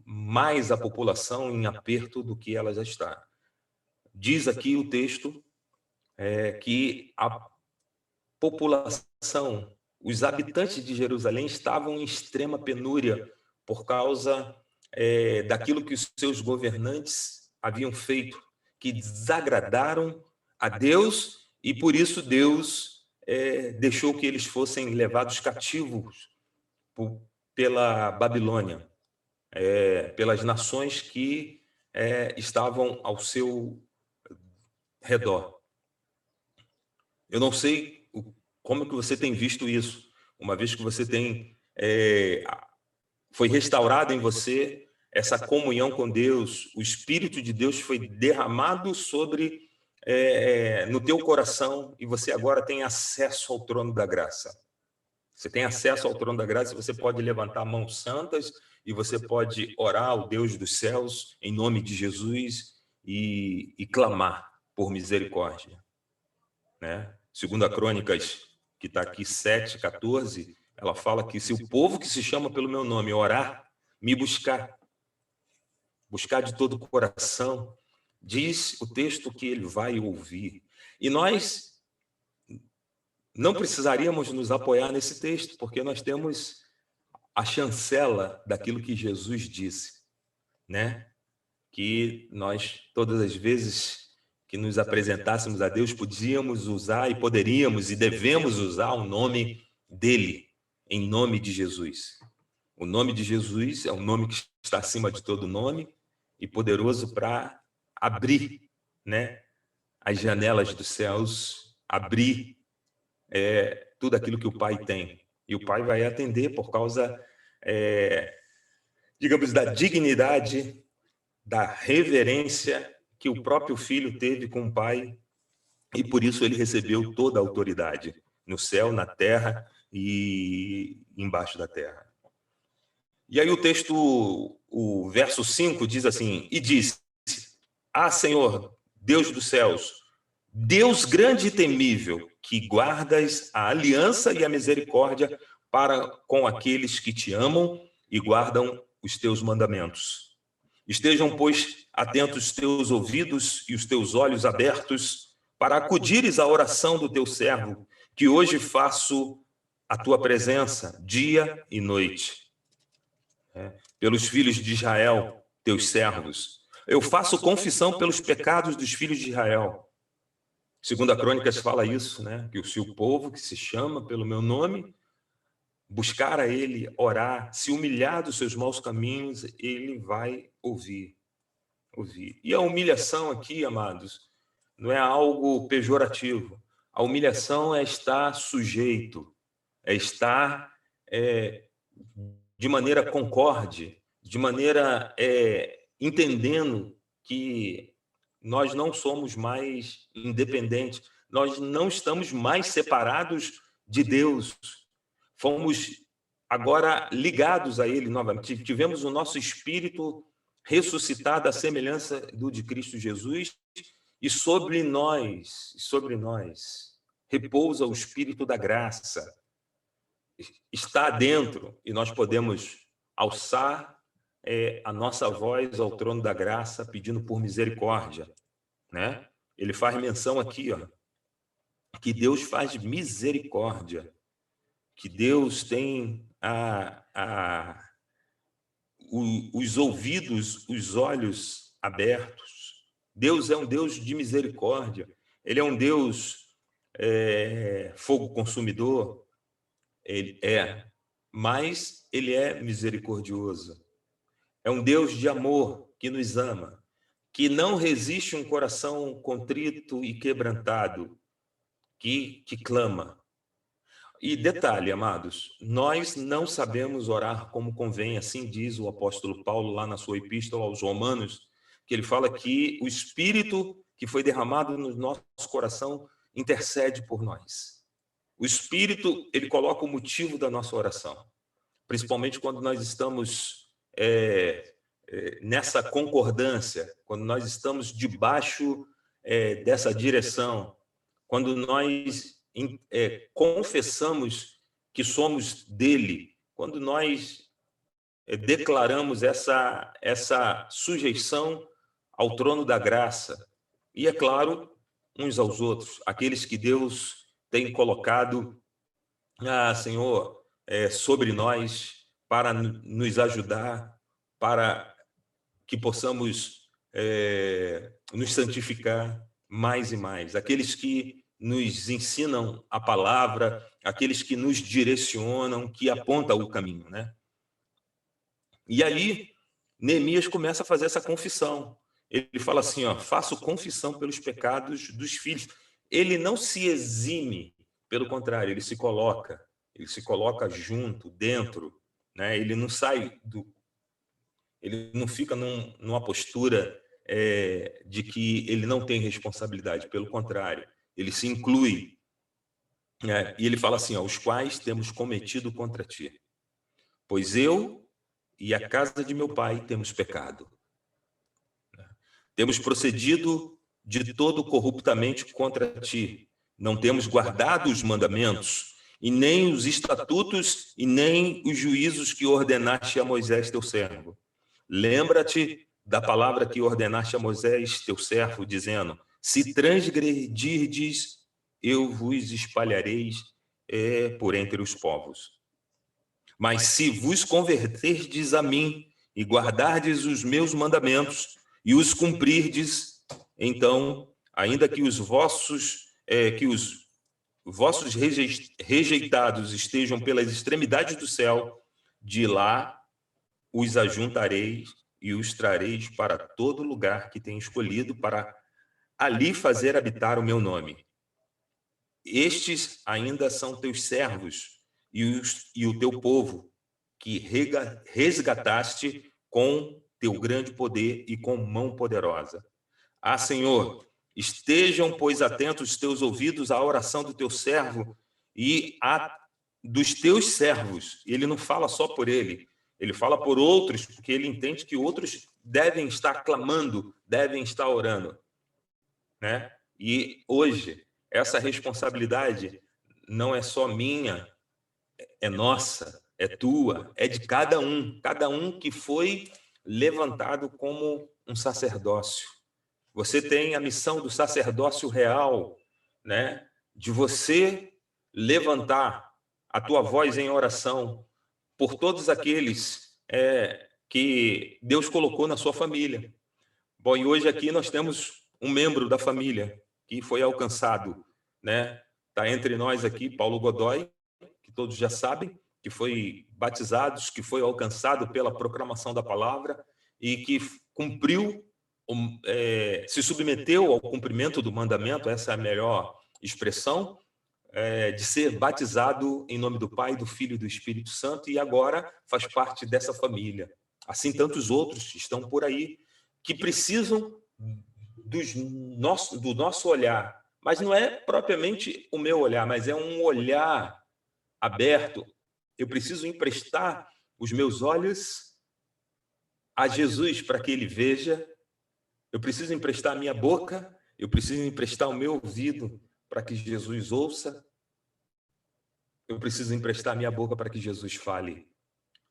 mais a população em aperto do que ela já está. Diz aqui o texto que a população, os habitantes de Jerusalém estavam em extrema penúria por causa daquilo que os seus governantes haviam feito, que desagradaram a Deus, e por isso Deus deixou que eles fossem levados cativos pela Babilônia, pelas nações que estavam ao seu redor. Eu não sei como que você tem visto isso, uma vez que você foi restaurado em você essa comunhão com Deus, o Espírito de Deus foi derramado no teu coração, e você agora tem acesso ao trono da graça. Você tem acesso ao trono da graça, você pode levantar mãos santas e você pode orar ao Deus dos céus em nome de Jesus e clamar por misericórdia, né? Segunda Crônicas, que está aqui 7:14, ela fala que se o povo que se chama pelo meu nome orar, me buscar de todo o coração, diz o texto que ele vai ouvir. E nós não precisaríamos nos apoiar nesse texto, porque nós temos a chancela daquilo que Jesus disse, né? Que nós, todas as vezes que nos apresentássemos a Deus, podíamos usar e poderíamos e devemos usar o nome dele, em nome de Jesus. O nome de Jesus é um nome que está acima de todo nome e poderoso para abrir, né, as janelas dos céus, abrir tudo aquilo que o Pai tem. E o Pai vai atender por causa, digamos, da dignidade, da reverência que o próprio Filho teve com o Pai, e por isso ele recebeu toda a autoridade no céu, na terra e embaixo da terra. E aí o texto, o verso 5 diz assim: e disse: ah, Senhor, Deus dos céus, Deus grande e temível, que guardas a aliança e a misericórdia para com aqueles que te amam e guardam os teus mandamentos. Estejam, pois, atentos os teus ouvidos e os teus olhos abertos para acudires à oração do teu servo, que hoje faço a tua presença, dia e noite. Pelos filhos de Israel, teus servos. Eu faço confissão pelos pecados dos filhos de Israel. Segunda Crônicas fala isso, né? Que se o povo que se chama pelo meu nome buscar a ele, orar, se humilhar dos seus maus caminhos, ele vai ouvir. E a humilhação aqui, amados, não é algo pejorativo. A humilhação é estar sujeito, é estar de maneira concorde, de maneira entendendo que nós não somos mais independentes, nós não estamos mais separados de Deus. Fomos agora ligados a Ele novamente. Tivemos o nosso espírito ressuscitado à semelhança do de Cristo Jesus, e sobre nós repousa o Espírito da graça. Está dentro, e nós podemos alçar a nossa voz ao trono da graça, pedindo por misericórdia, né? Ele faz menção aqui, ó, que Deus faz misericórdia, que Deus tem os ouvidos, os olhos abertos. Deus é um Deus de misericórdia. Ele é um Deus fogo consumidor. Mas ele é misericordioso. É um Deus de amor que nos ama, que não resiste um coração contrito e quebrantado, que clama. E detalhe, amados, nós não sabemos orar como convém, assim diz o apóstolo Paulo lá na sua epístola aos Romanos, que ele fala que o Espírito que foi derramado no nosso coração intercede por nós. O Espírito, ele coloca o motivo da nossa oração, principalmente quando nós estamos nessa concordância, quando nós estamos debaixo dessa direção, quando nós confessamos que somos dele, quando nós declaramos essa sujeição ao trono da graça, e, é claro, uns aos outros, aqueles que Deus tem colocado, Senhor, sobre nós, para nos ajudar, para que possamos nos santificar mais e mais, aqueles que nos ensinam a palavra, aqueles que nos direcionam, que apontam o caminho, né? E aí, Neemias começa a fazer essa confissão. Ele fala assim, ó, faço confissão pelos pecados dos filhos. Ele não se exime, pelo contrário, ele se coloca junto, dentro, né? Ele não sai ele não fica numa postura de que ele não tem responsabilidade, pelo contrário, ele se inclui, e ele fala assim, ó, os quais temos cometido contra ti, pois eu e a casa de meu pai temos pecado. Temos procedido de todo corruptamente contra ti, não temos guardado os mandamentos, e nem os estatutos, e nem os juízos que ordenaste a Moisés, teu servo. Lembra-te da palavra que ordenaste a Moisés, teu servo, dizendo, se transgredirdes, eu vos espalhareis por entre os povos. Mas se vos converterdes a mim e guardardes os meus mandamentos e os cumprirdes, então, ainda que os vossos rejeitados estejam pelas extremidades do céu, de lá os ajuntareis e os trareis para todo lugar que tenho escolhido para ali fazer habitar o meu nome. Estes ainda são teus servos e o teu povo, que resgataste com teu grande poder e com mão poderosa. Senhor, estejam, pois, atentos os teus ouvidos à oração do teu servo e dos teus servos. Ele não fala só por ele, ele fala por outros, porque ele entende que outros devem estar clamando, devem estar orando, né? E hoje, essa responsabilidade não é só minha, é nossa, é tua, é de cada um que foi levantado como um sacerdócio, Você tem a missão do sacerdócio real, né? De você levantar a tua voz em oração por todos aqueles que Deus colocou na sua família. Bom, e hoje aqui nós temos um membro da família que foi alcançado, né? Está entre nós aqui, Paulo Godoy, que todos já sabem, que foi batizado, que foi alcançado pela proclamação da palavra e que cumpriu, se submeteu ao cumprimento do mandamento, essa é a melhor expressão, de ser batizado em nome do Pai, do Filho e do Espírito Santo, e agora faz parte dessa família. Assim, tantos outros estão por aí que precisam do nosso olhar, mas não é propriamente o meu olhar, mas é um olhar aberto. Eu preciso emprestar os meus olhos a Jesus para que ele veja. Eu preciso emprestar a minha boca, eu preciso emprestar o meu ouvido para que Jesus ouça. Eu preciso emprestar a minha boca para que Jesus fale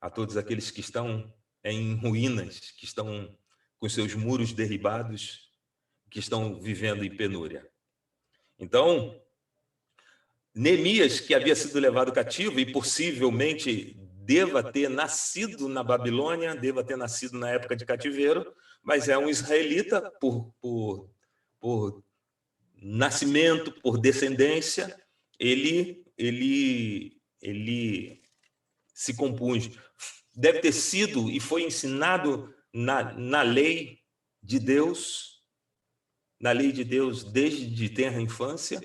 a todos aqueles que estão em ruínas, que estão com seus muros derribados, que estão vivendo em penúria. Então, Neemias, que havia sido levado cativo e possivelmente deva ter nascido na Babilônia, deva ter nascido na época de cativeiro, mas é um israelita por nascimento, por descendência, ele se compunge. Deve ter sido e foi ensinado na lei de Deus, desde tenra infância.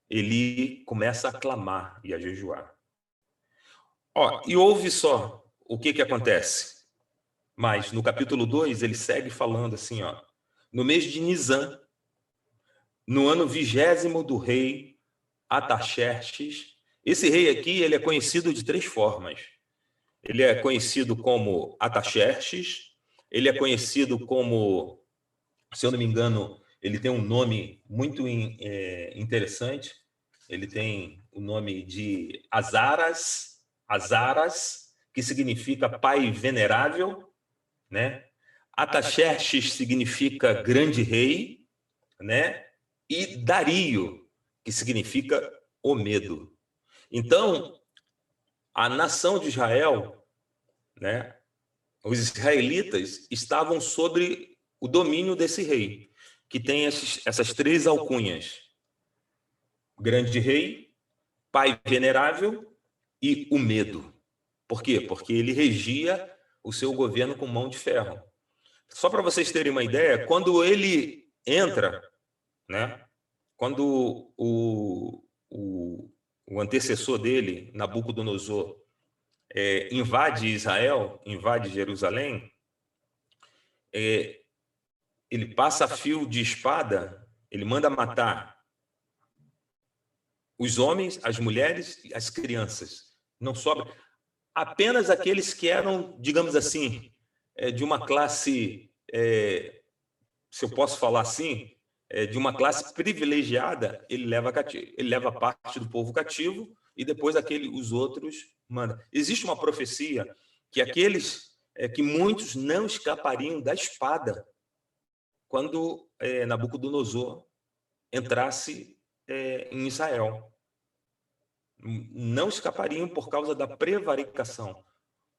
Ele começa a clamar e a jejuar. E ouve só o que acontece. Mas no capítulo 2, ele segue falando assim, no mês de Nisan, no ano 20º do rei Artaxerxes. Esse rei aqui, ele é conhecido de 3 formas. Ele é conhecido como Artaxerxes, ele é conhecido como, se eu não me engano, ele tem um nome muito interessante. Ele tem o nome de Azaras, que significa pai venerável, né? Artaxerxes significa grande rei, né? E Dario, que significa o medo. Então, a nação de Israel, né? Os israelitas estavam sobre o domínio desse rei, que tem essas 3 alcunhas: grande rei, pai venerável e o medo. Por quê? Porque ele regia o seu governo com mão de ferro. Só para vocês terem uma ideia, quando ele entra, né? Quando o antecessor dele, Nabucodonosor, invade Israel, invade Jerusalém, ele passa a fio de espada, ele manda matar os homens, as mulheres e as crianças. Não sobra. Apenas aqueles que eram, digamos assim, de uma classe, se eu posso falar assim, de uma classe privilegiada, ele leva parte do povo cativo e depois os outros manda. Existe uma profecia que que muitos não escapariam da espada quando Nabucodonosor entrasse em Israel. Não escapariam por causa da prevaricação,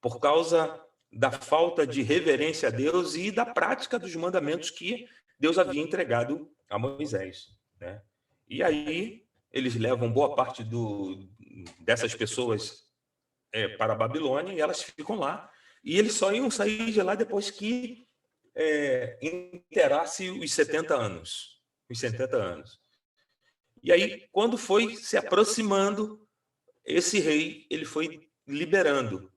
por causa da falta de reverência a Deus e da prática dos mandamentos que Deus havia entregado a Moisés, né? E aí eles levam boa parte dessas pessoas para a Babilônia e elas ficam lá. E eles só iam sair de lá depois que inteirasse os 70 anos. E aí, quando foi se aproximando, esse rei ele foi liberando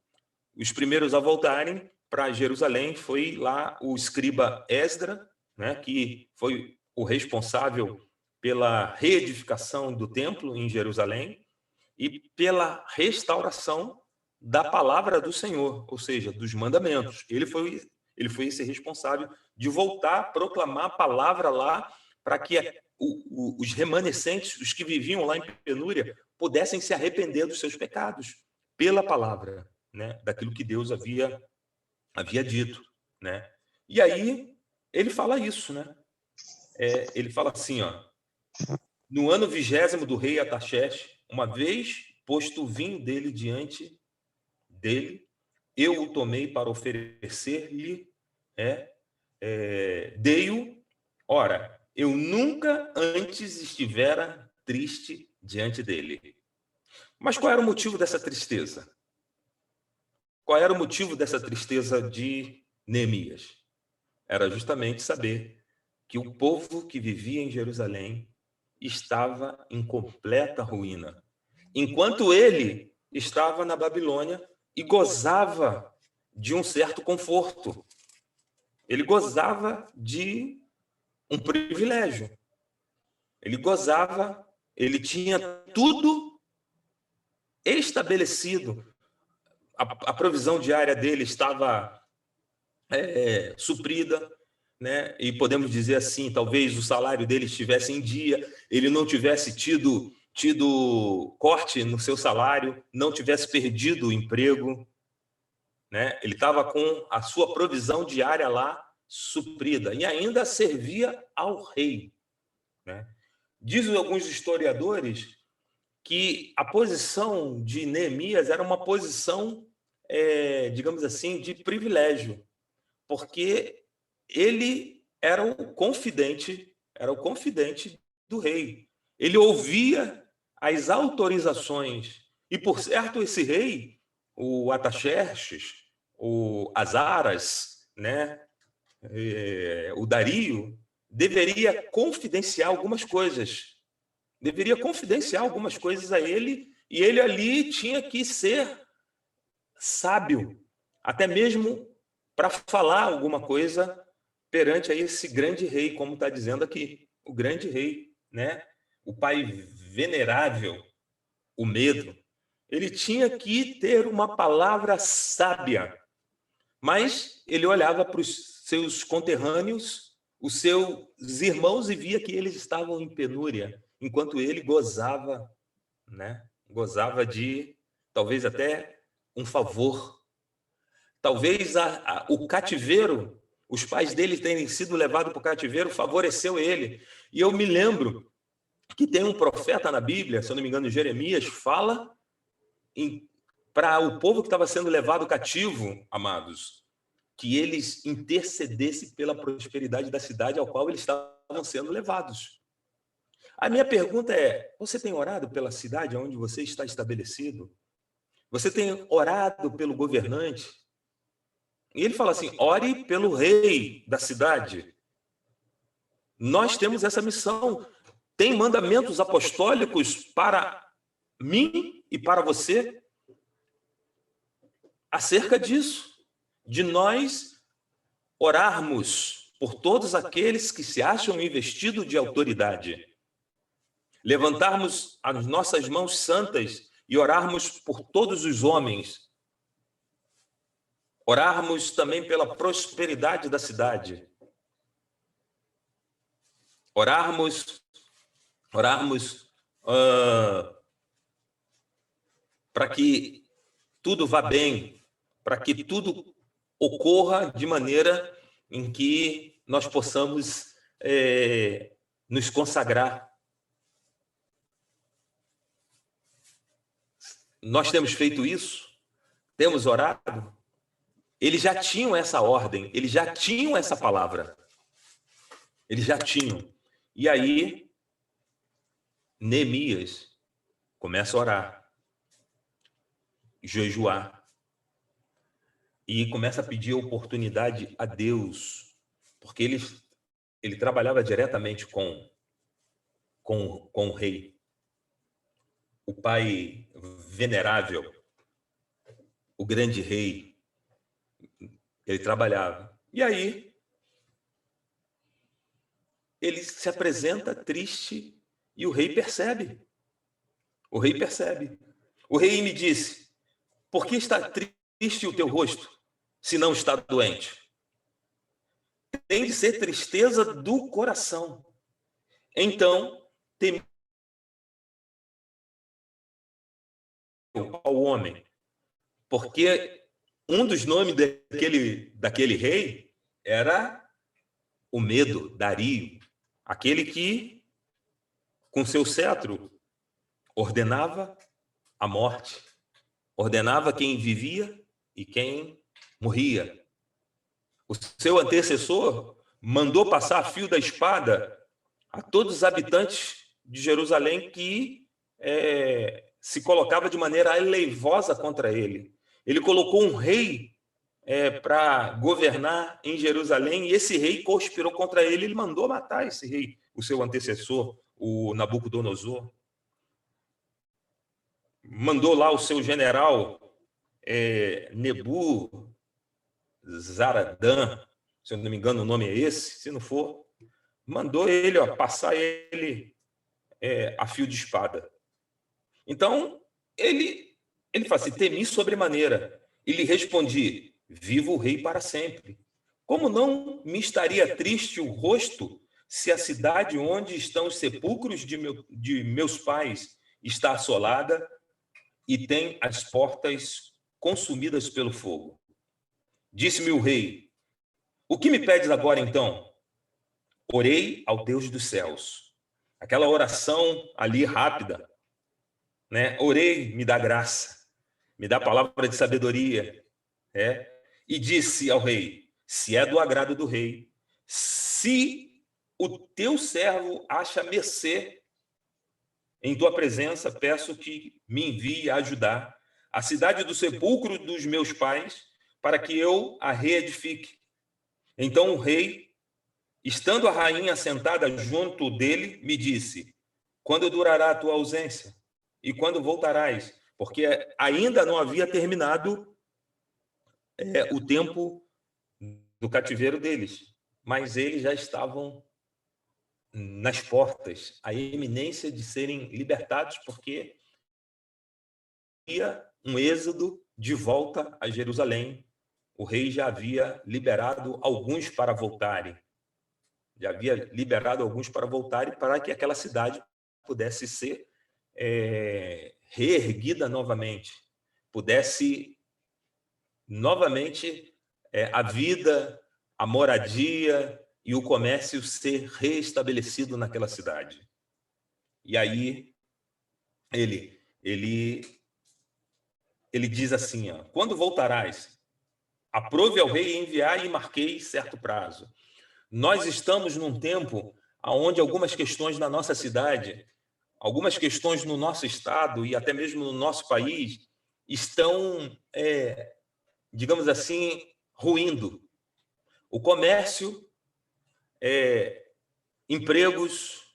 os primeiros a voltarem para Jerusalém. Foi lá o escriba Esdra, né, que foi o responsável pela reedificação do templo em Jerusalém e pela restauração da palavra do Senhor, ou seja, dos mandamentos. Ele foi esse responsável de voltar a proclamar a palavra lá para que os remanescentes, os que viviam lá em penúria, pudessem se arrepender dos seus pecados pela palavra, né, daquilo que Deus havia dito, né? E aí ele fala isso, né? ele fala assim, ó: no ano 20º do rei Ataxerxes, uma vez posto o vinho dele diante dele, eu o tomei para oferecer-lhe, dei-o. Ora, eu nunca antes estivera triste diante dele. Mas qual era o motivo dessa tristeza? Qual era o motivo dessa tristeza de Neemias? Era justamente saber que o povo que vivia em Jerusalém estava em completa ruína, enquanto ele estava na Babilônia e gozava de um certo conforto. Ele gozava de um privilégio. Ele tinha tudo estabelecido. A provisão diária dele estava suprida, né? E podemos dizer assim, talvez o salário dele estivesse em dia, ele não tivesse tido corte no seu salário, não tivesse perdido o emprego, né? Ele estava com a sua provisão diária lá suprida e ainda servia ao rei, né? Dizem alguns historiadores que a posição de Neemias era uma posição, digamos assim, de privilégio, porque ele era o confidente do rei. Ele ouvia as autorizações. E, por certo, esse rei, o Ataxerxes, o Azaras, né, o Dario, deveria confidenciar algumas coisas. A ele, e ele ali tinha que ser sábio, até mesmo para falar alguma coisa perante a esse grande rei, como está dizendo aqui, o grande rei, né? O pai venerável, o Medo. Ele tinha que ter uma palavra sábia, mas ele olhava para os seus conterrâneos, os seus irmãos, e via que eles estavam em penúria, enquanto ele gozava, né? Gozava de, talvez até, um favor. Talvez o cativeiro, os pais dele terem sido levados para o cativeiro, favoreceu ele. E eu me lembro que tem um profeta na Bíblia, se eu não me engano, Jeremias, fala para o povo que estava sendo levado cativo, amados, que eles intercedessem pela prosperidade da cidade ao qual eles estavam sendo levados. A minha pergunta é: você tem orado pela cidade onde você está estabelecido? Você tem orado pelo governante? E ele fala assim: ore pelo rei da cidade. Nós temos essa missão. Tem mandamentos apostólicos para mim e para você acerca disso, de nós orarmos por todos aqueles que se acham investidos de autoridade, levantarmos as nossas mãos santas e orarmos por todos os homens, orarmos também pela prosperidade da cidade, orarmos para que tudo vá bem, para que tudo ocorra de maneira em que nós possamos nos consagrar. Nós temos feito isso? Temos orado? Eles já tinham essa ordem, eles já tinham essa palavra. Eles já tinham. E aí, Neemias começa a orar, jejuar, e começa a pedir oportunidade a Deus, porque ele trabalhava diretamente com o rei, o pai venerável, o grande rei. Ele trabalhava. E aí, ele se apresenta triste e o rei percebe. O rei me disse: por que está triste o teu rosto, se não está doente? Tem de ser tristeza do coração. Então, temeu ao homem, porque um dos nomes daquele rei era o Medo, Dario, aquele que, com seu cetro, ordenava a morte, ordenava quem vivia e quem morria. O seu antecessor mandou passar a fio da espada a todos os habitantes de Jerusalém que se colocava de maneira aleivosa contra ele. Ele colocou um rei para governar em Jerusalém, e esse rei conspirou contra ele, ele mandou matar esse rei, o seu antecessor, o Nabucodonosor. Mandou lá o seu general Nebuzaradan, se eu não me engano o nome é esse, se não for, mandou ele passar ele a fio de espada. Então, ele fala assim, temi sobremaneira. E lhe respondi, viva o rei para sempre. Como não me estaria triste o rosto se a cidade onde estão os sepulcros de meus pais está assolada e tem as portas consumidas pelo fogo? Disse-me o rei, o que me pedes agora então? Orei ao Deus dos céus. Aquela oração ali rápida, né? Orei, me dá graça, me dá palavra de sabedoria, e disse ao rei, se é do agrado do rei, se o teu servo acha mercê em tua presença, peço que me envie a ajudar a cidade do sepulcro dos meus pais, para que eu a reedifique. Então o rei, estando a rainha sentada junto dele, me disse, quando durará a tua ausência? E quando voltarás? Porque ainda não havia terminado o tempo do cativeiro deles, mas eles já estavam nas portas, à iminência de serem libertados, porque havia um êxodo de volta a Jerusalém. O rei já havia liberado alguns para voltarem. Já havia liberado alguns para voltarem, para que aquela cidade pudesse ser reerguida novamente, pudesse novamente a vida, a moradia e o comércio ser reestabelecido naquela cidade. E aí ele diz assim, quando voltarás? Aprove ao rei enviar e marquei certo prazo. Nós estamos num tempo onde algumas questões na nossa cidade, algumas questões no nosso estado e até mesmo no nosso país estão, digamos assim, ruindo. O comércio, empregos,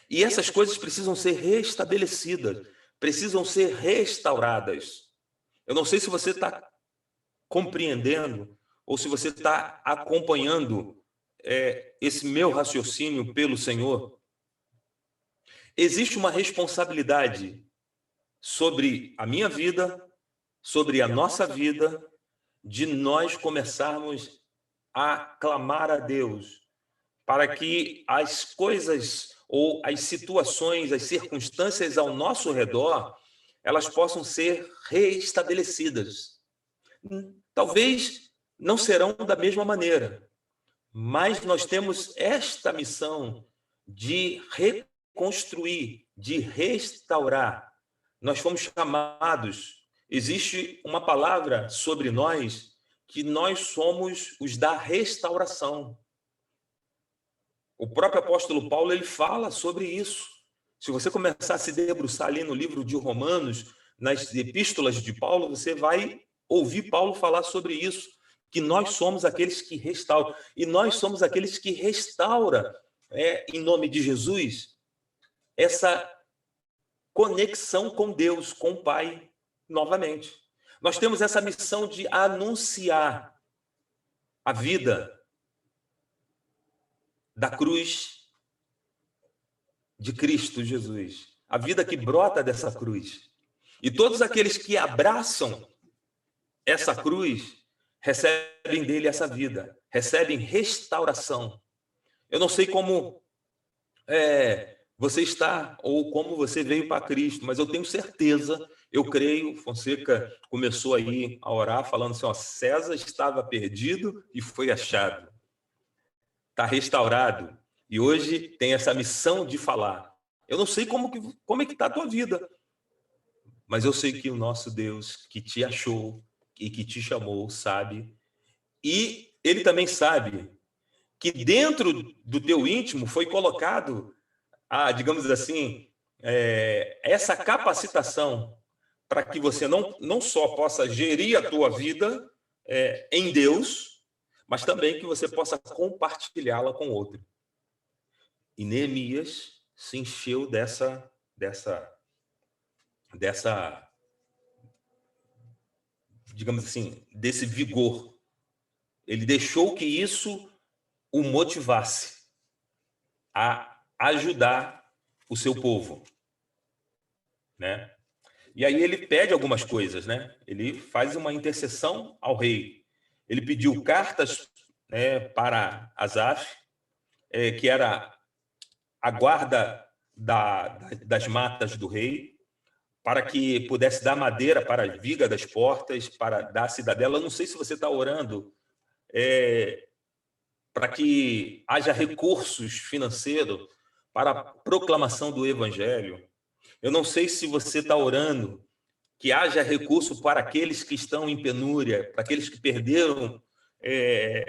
e essas coisas precisam ser restabelecidas, precisam ser restauradas. Eu não sei se você está compreendendo ou se você está acompanhando esse meu raciocínio pelo Senhor. Existe uma responsabilidade sobre a minha vida, sobre a nossa vida, de nós começarmos a clamar a Deus para que as coisas ou as situações, as circunstâncias ao nosso redor, elas possam ser reestabelecidas. Talvez não serão da mesma maneira, mas nós temos esta missão de reconstruir, de restaurar. Nós fomos chamados, existe uma palavra sobre nós, que nós somos os da restauração. O próprio apóstolo Paulo, ele fala sobre isso. Se você começar a se debruçar ali no livro de Romanos, nas epístolas de Paulo, você vai ouvir Paulo falar sobre isso, que nós somos aqueles que restauram. E nós somos aqueles que restauram, em nome de Jesus, essa conexão com Deus, com o Pai, novamente. Nós temos essa missão de anunciar a vida da cruz de Cristo Jesus, a vida que brota dessa cruz. E todos aqueles que abraçam essa cruz recebem dele essa vida, recebem restauração. Eu não sei como você está ou como você veio para Cristo, mas eu tenho certeza, eu creio, Fonseca começou aí a orar falando assim, César estava perdido e foi achado. Está restaurado. E hoje tem essa missão de falar. Eu não sei como é que está a tua vida, mas eu sei que o nosso Deus que te achou e que te chamou sabe. E ele também sabe que dentro do teu íntimo foi colocado, digamos assim, essa capacitação para que você não só possa gerir a tua vida em Deus, mas também que você possa compartilhá-la com outro. E Neemias se encheu dessa, digamos assim, desse vigor. Ele deixou que isso o motivasse a ajudar o seu povo, né? E aí ele pede algumas coisas, né? Ele faz uma intercessão ao rei. Ele pediu cartas, né, para Asaf, que era a guarda das matas do rei, para que pudesse dar madeira para a viga das portas, para dar a cidadela. Eu não sei se você está orando para que haja recursos financeiros para a proclamação do evangelho. Eu não sei se você está orando que haja recurso para aqueles que estão em penúria, para aqueles que perderam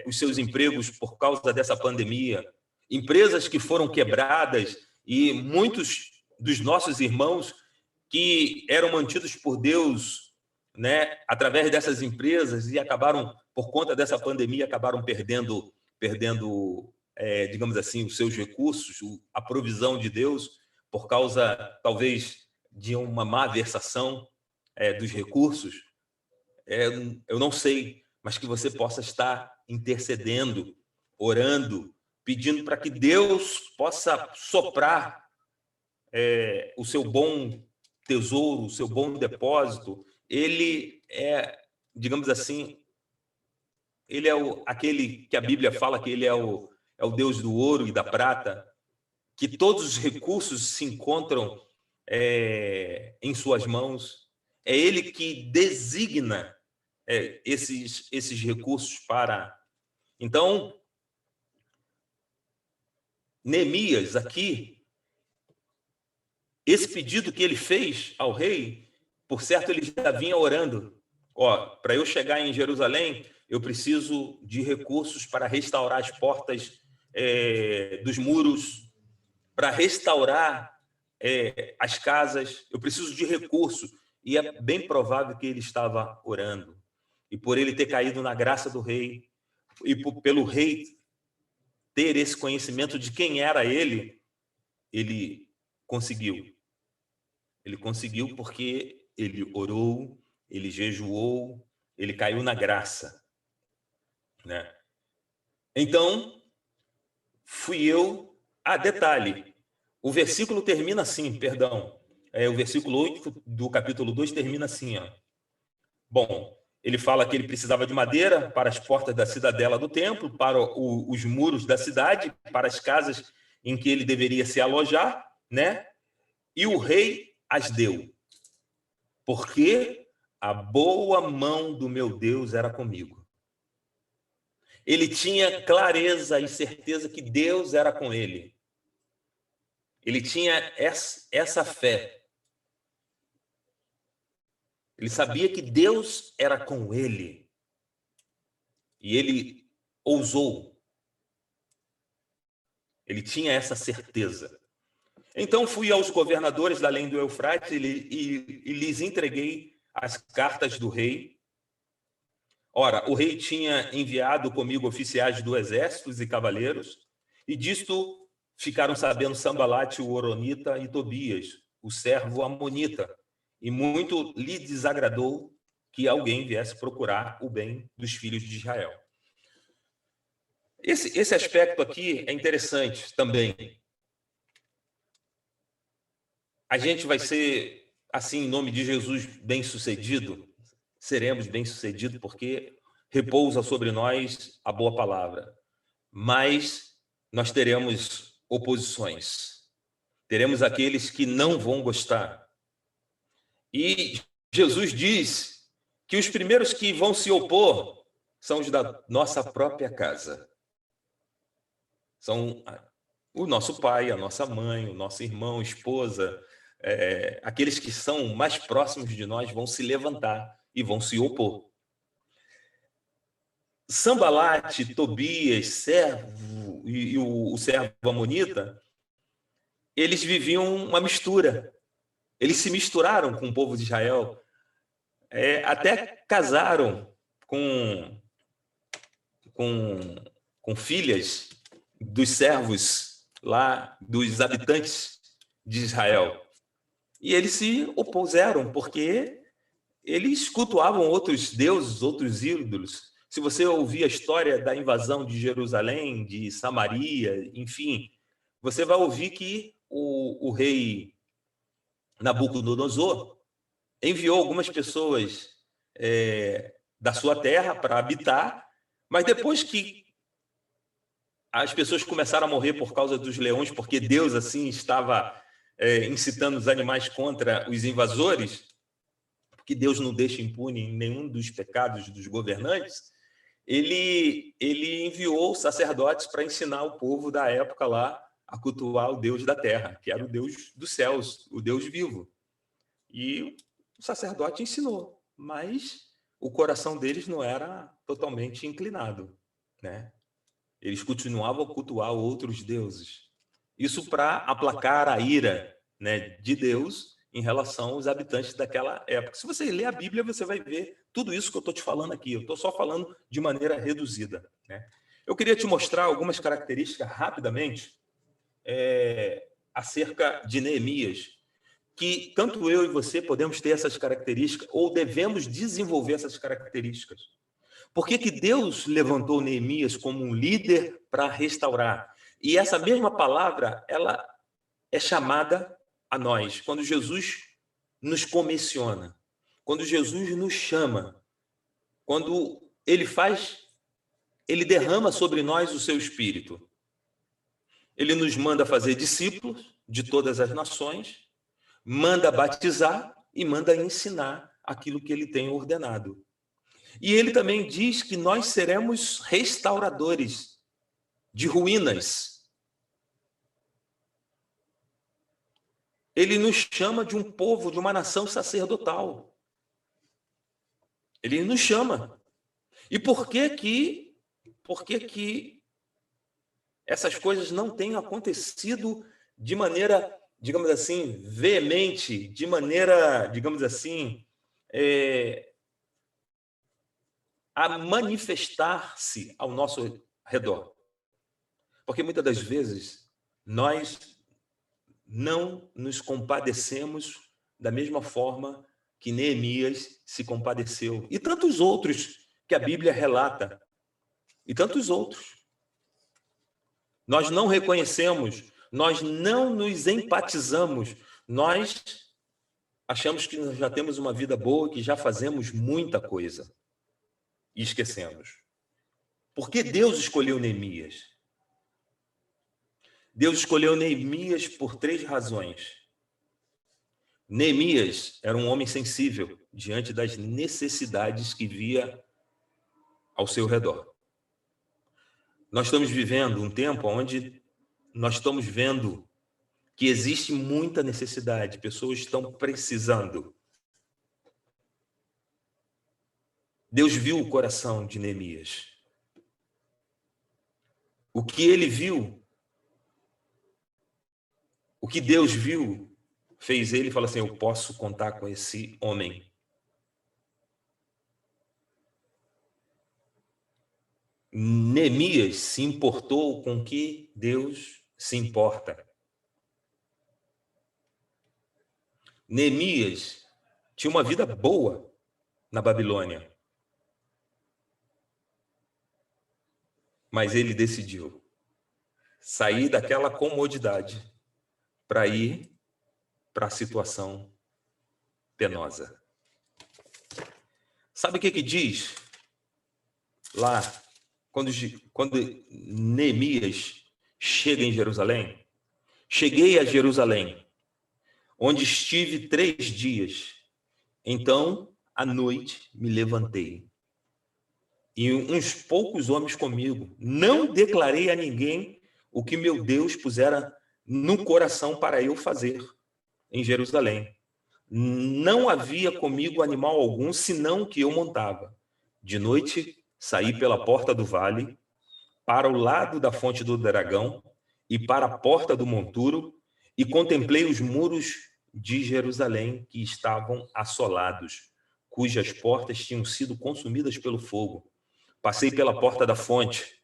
os seus empregos por causa dessa pandemia, empresas que foram quebradas e muitos dos nossos irmãos que eram mantidos por Deus, né, através dessas empresas e acabaram, por conta dessa pandemia, acabaram perdendo, digamos assim, os seus recursos, a provisão de Deus, por causa, talvez, de uma má versação dos recursos. Eu não sei, mas que você possa estar intercedendo, orando, pedindo para que Deus possa soprar o seu bom tesouro, o seu bom depósito. Ele digamos assim, ele é aquele que a Bíblia fala que ele é o Deus do ouro e da prata, que todos os recursos se encontram em suas mãos. É ele que designa esses recursos para... Então, Neemias aqui, esse pedido que ele fez ao rei, por certo, ele já vinha orando. Para eu chegar em Jerusalém, eu preciso de recursos para restaurar as portas dos muros, para restaurar as casas. Eu preciso de recursos. E é bem provável que ele estava orando. E por ele ter caído na graça do rei, e pelo rei ter esse conhecimento de quem era ele conseguiu. Ele conseguiu porque ele orou, ele jejuou, ele caiu na graça, né? Então, fui eu... detalhe, o versículo termina assim, perdão. O versículo 8 do capítulo 2 termina assim, ó. Bom, ele fala que ele precisava de madeira para as portas da cidadela do templo, para os muros da cidade, para as casas em que ele deveria se alojar, né? E o rei as deu, porque a boa mão do meu Deus era comigo. Ele tinha clareza e certeza que Deus era com ele. Ele tinha essa fé. Ele sabia que Deus era com ele. E ele ousou. Ele tinha essa certeza. Então fui aos governadores da além do Eufrates e lhes entreguei as cartas do rei. Ora, o rei tinha enviado comigo oficiais do exército e cavaleiros, e disto ficaram sabendo Sambalate, o Horonita, e Tobias, o servo amonita, e muito lhe desagradou que alguém viesse procurar o bem dos filhos de Israel. Esse aspecto aqui é interessante também. A gente vai ser, assim, em nome de Jesus, bem-sucedido. Seremos bem-sucedidos porque repousa sobre nós a boa palavra. Mas nós teremos oposições. Teremos aqueles que não vão gostar. E Jesus diz que os primeiros que vão se opor são os da nossa própria casa. São O nosso pai, a nossa mãe, o nosso irmão, esposa, aqueles que são mais próximos de nós vão se levantar e vão se opor. Sambalate, Tobias, servo e o servo amonita, eles viviam uma mistura. Eles se misturaram com o povo de Israel, até casaram com filhas dos servos lá, dos habitantes de Israel. E eles se opuseram, porque eles cultuavam outros deuses, outros ídolos. Se você ouvir a história da invasão de Jerusalém, de Samaria, enfim, você vai ouvir que o rei Nabucodonosor enviou algumas pessoas da sua terra para habitar, mas depois que as pessoas começaram a morrer por causa dos leões, porque Deus assim estava incitando os animais contra os invasores, porque Deus não deixa impune nenhum dos pecados dos governantes, ele enviou sacerdotes para ensinar o povo da época lá a cultuar o Deus da terra, que era o Deus dos céus, o Deus vivo. E o sacerdote ensinou, mas o coração deles não era totalmente inclinado, né? Eles continuavam a cultuar outros deuses. Isso para aplacar a ira, né, de Deus em relação aos habitantes daquela época. Se você ler a Bíblia, você vai ver tudo isso que eu estou te falando aqui. Eu estou só falando de maneira reduzida, né? Eu queria te mostrar algumas características rapidamente acerca de Neemias, que tanto eu e você podemos ter essas características ou devemos desenvolver essas características. Por que Deus levantou Neemias como um líder para restaurar? E essa mesma palavra, ela é chamada a nós, quando Jesus nos comissiona, quando Jesus nos chama, quando ele derrama sobre nós o seu Espírito. Ele nos manda fazer discípulos de todas as nações, manda batizar e manda ensinar aquilo que ele tem ordenado. E ele também diz que nós seremos restauradores de ruínas. Ele nos chama de um povo, de uma nação sacerdotal. Ele nos chama. E por que essas coisas não têm acontecido de maneira, digamos assim, veemente, de maneira, digamos assim, a manifestar-se ao nosso redor? Porque muitas das vezes nós não nos compadecemos da mesma forma que Neemias se compadeceu. E tantos outros que a Bíblia relata. E tantos outros. Nós não reconhecemos, nós não nos empatizamos, nós achamos que nós já temos uma vida boa, que já fazemos muita coisa. E esquecemos. Por que Deus escolheu Neemias? Deus escolheu Neemias por 3 razões. Neemias era um homem sensível diante das necessidades que via ao seu redor. Nós estamos vivendo um tempo onde nós estamos vendo que existe muita necessidade, pessoas estão precisando. Deus viu o coração de Neemias. O que ele viu, o que Deus viu, fez ele falar assim: eu posso contar com esse homem. Neemias se importou com o que Deus se importa. Neemias tinha uma vida boa na Babilônia. Mas ele decidiu sair daquela comodidade para ir para a situação penosa. Sabe o que diz lá, quando Neemias chega em Jerusalém? Cheguei a Jerusalém, onde estive 3 dias. Então, à noite, me levantei. E uns poucos homens comigo. Não declarei a ninguém o que meu Deus pusera no coração para eu fazer em Jerusalém. Não havia comigo animal algum, senão que eu montava. De noite, saí pela porta do vale, para o lado da fonte do dragão e para a porta do monturo, e contemplei os muros de Jerusalém que estavam assolados, cujas portas tinham sido consumidas pelo fogo. Passei pela porta da fonte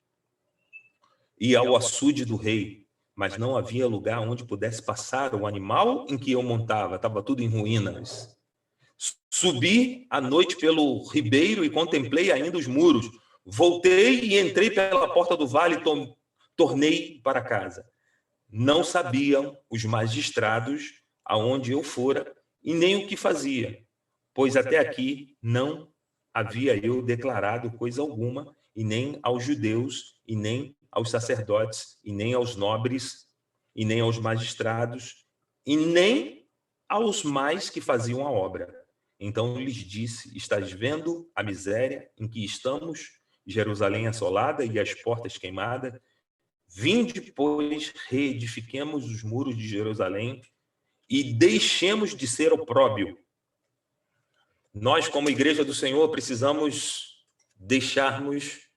e ao açude do rei, mas não havia lugar onde pudesse passar o animal em que eu montava, estava tudo em ruínas. Subi à noite pelo ribeiro e contemplei ainda os muros. Voltei e entrei pela porta do vale e tornei para casa. Não sabiam os magistrados aonde eu fora e nem o que fazia, pois até aqui não havia eu declarado coisa alguma, e nem aos judeus, e nem aos sacerdotes, e nem aos nobres, e nem aos magistrados, e nem aos mais que faziam a obra. Então lhes disse: estás vendo a miséria em que estamos, Jerusalém assolada e as portas queimadas? Vinde, pois, reedifiquemos os muros de Jerusalém e deixemos de ser opróbio. Nós, como Igreja do Senhor, precisamos deixarmos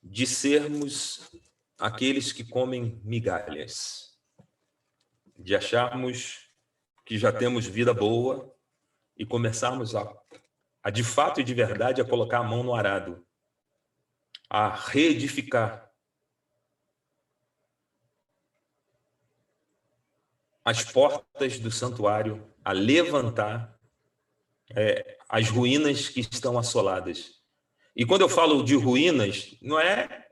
de sermos aqueles que comem migalhas, de acharmos que já temos vida boa e começarmos a de fato e de verdade, a colocar a mão no arado, a reedificar as portas do santuário, a levantar as ruínas que estão assoladas. E quando eu falo de ruínas, não é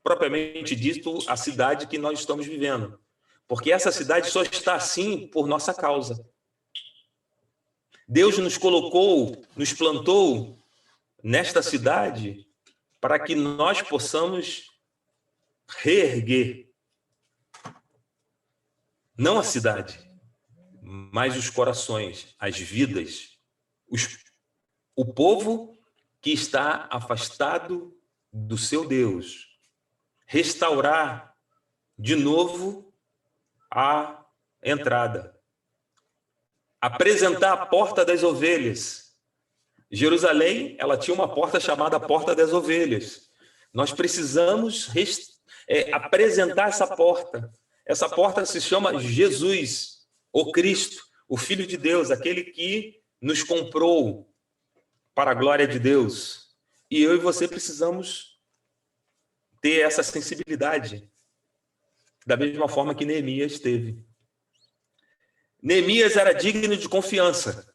propriamente dito a cidade que nós estamos vivendo, porque essa cidade só está assim por nossa causa. Deus nos colocou, nos plantou nesta cidade para que nós possamos reerguer não a cidade, mas os corações, as vidas, o povo que está afastado do seu Deus. Restaurar de novo a entrada. Apresentar a porta das ovelhas. Jerusalém, ela tinha uma porta chamada Porta das Ovelhas. Nós precisamos apresentar essa porta. Essa porta se chama Jesus, o Cristo, o Filho de Deus, aquele que nos comprou para a glória de Deus. E eu e você precisamos ter essa sensibilidade, da mesma forma que Neemias teve. Neemias era digno de confiança.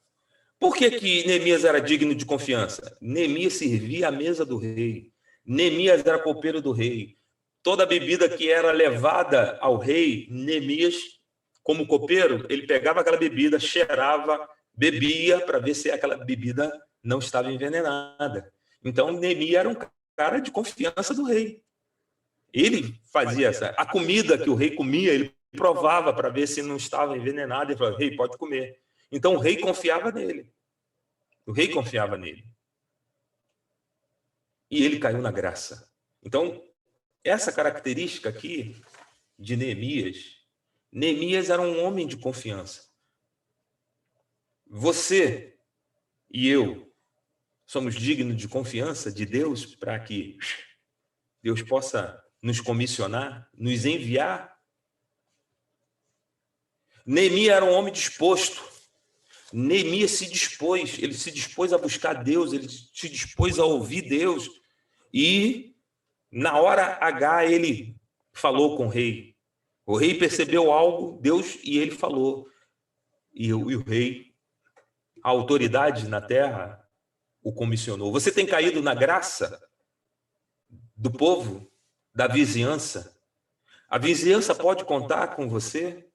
Por que Neemias era digno de confiança? Neemias servia à mesa do rei. Neemias era copeiro do rei. Toda a bebida que era levada ao rei, Neemias, como copeiro, ele pegava aquela bebida, cheirava, bebia para ver se aquela bebida não estava envenenada. Então, Neemias era um cara de confiança do rei. Ele fazia a comida que o rei comia, ele provava para ver se não estava envenenada. Ele falava: rei, pode comer. Então, o rei confiava nele. O rei confiava nele. E ele caiu na graça. Então, essa característica aqui de Neemias era um homem de confiança. Você e eu somos dignos de confiança de Deus para que Deus possa nos comissionar, nos enviar. Neemias era um homem disposto. Neemias se dispôs, ele se dispôs a buscar Deus, ele se dispôs a ouvir Deus. E na hora H ele falou com o rei. O rei percebeu algo, Deus, e ele falou. E o rei, a autoridade na terra, o comissionou. Você tem caído na graça do povo, da vizinhança? A vizinhança pode contar com você?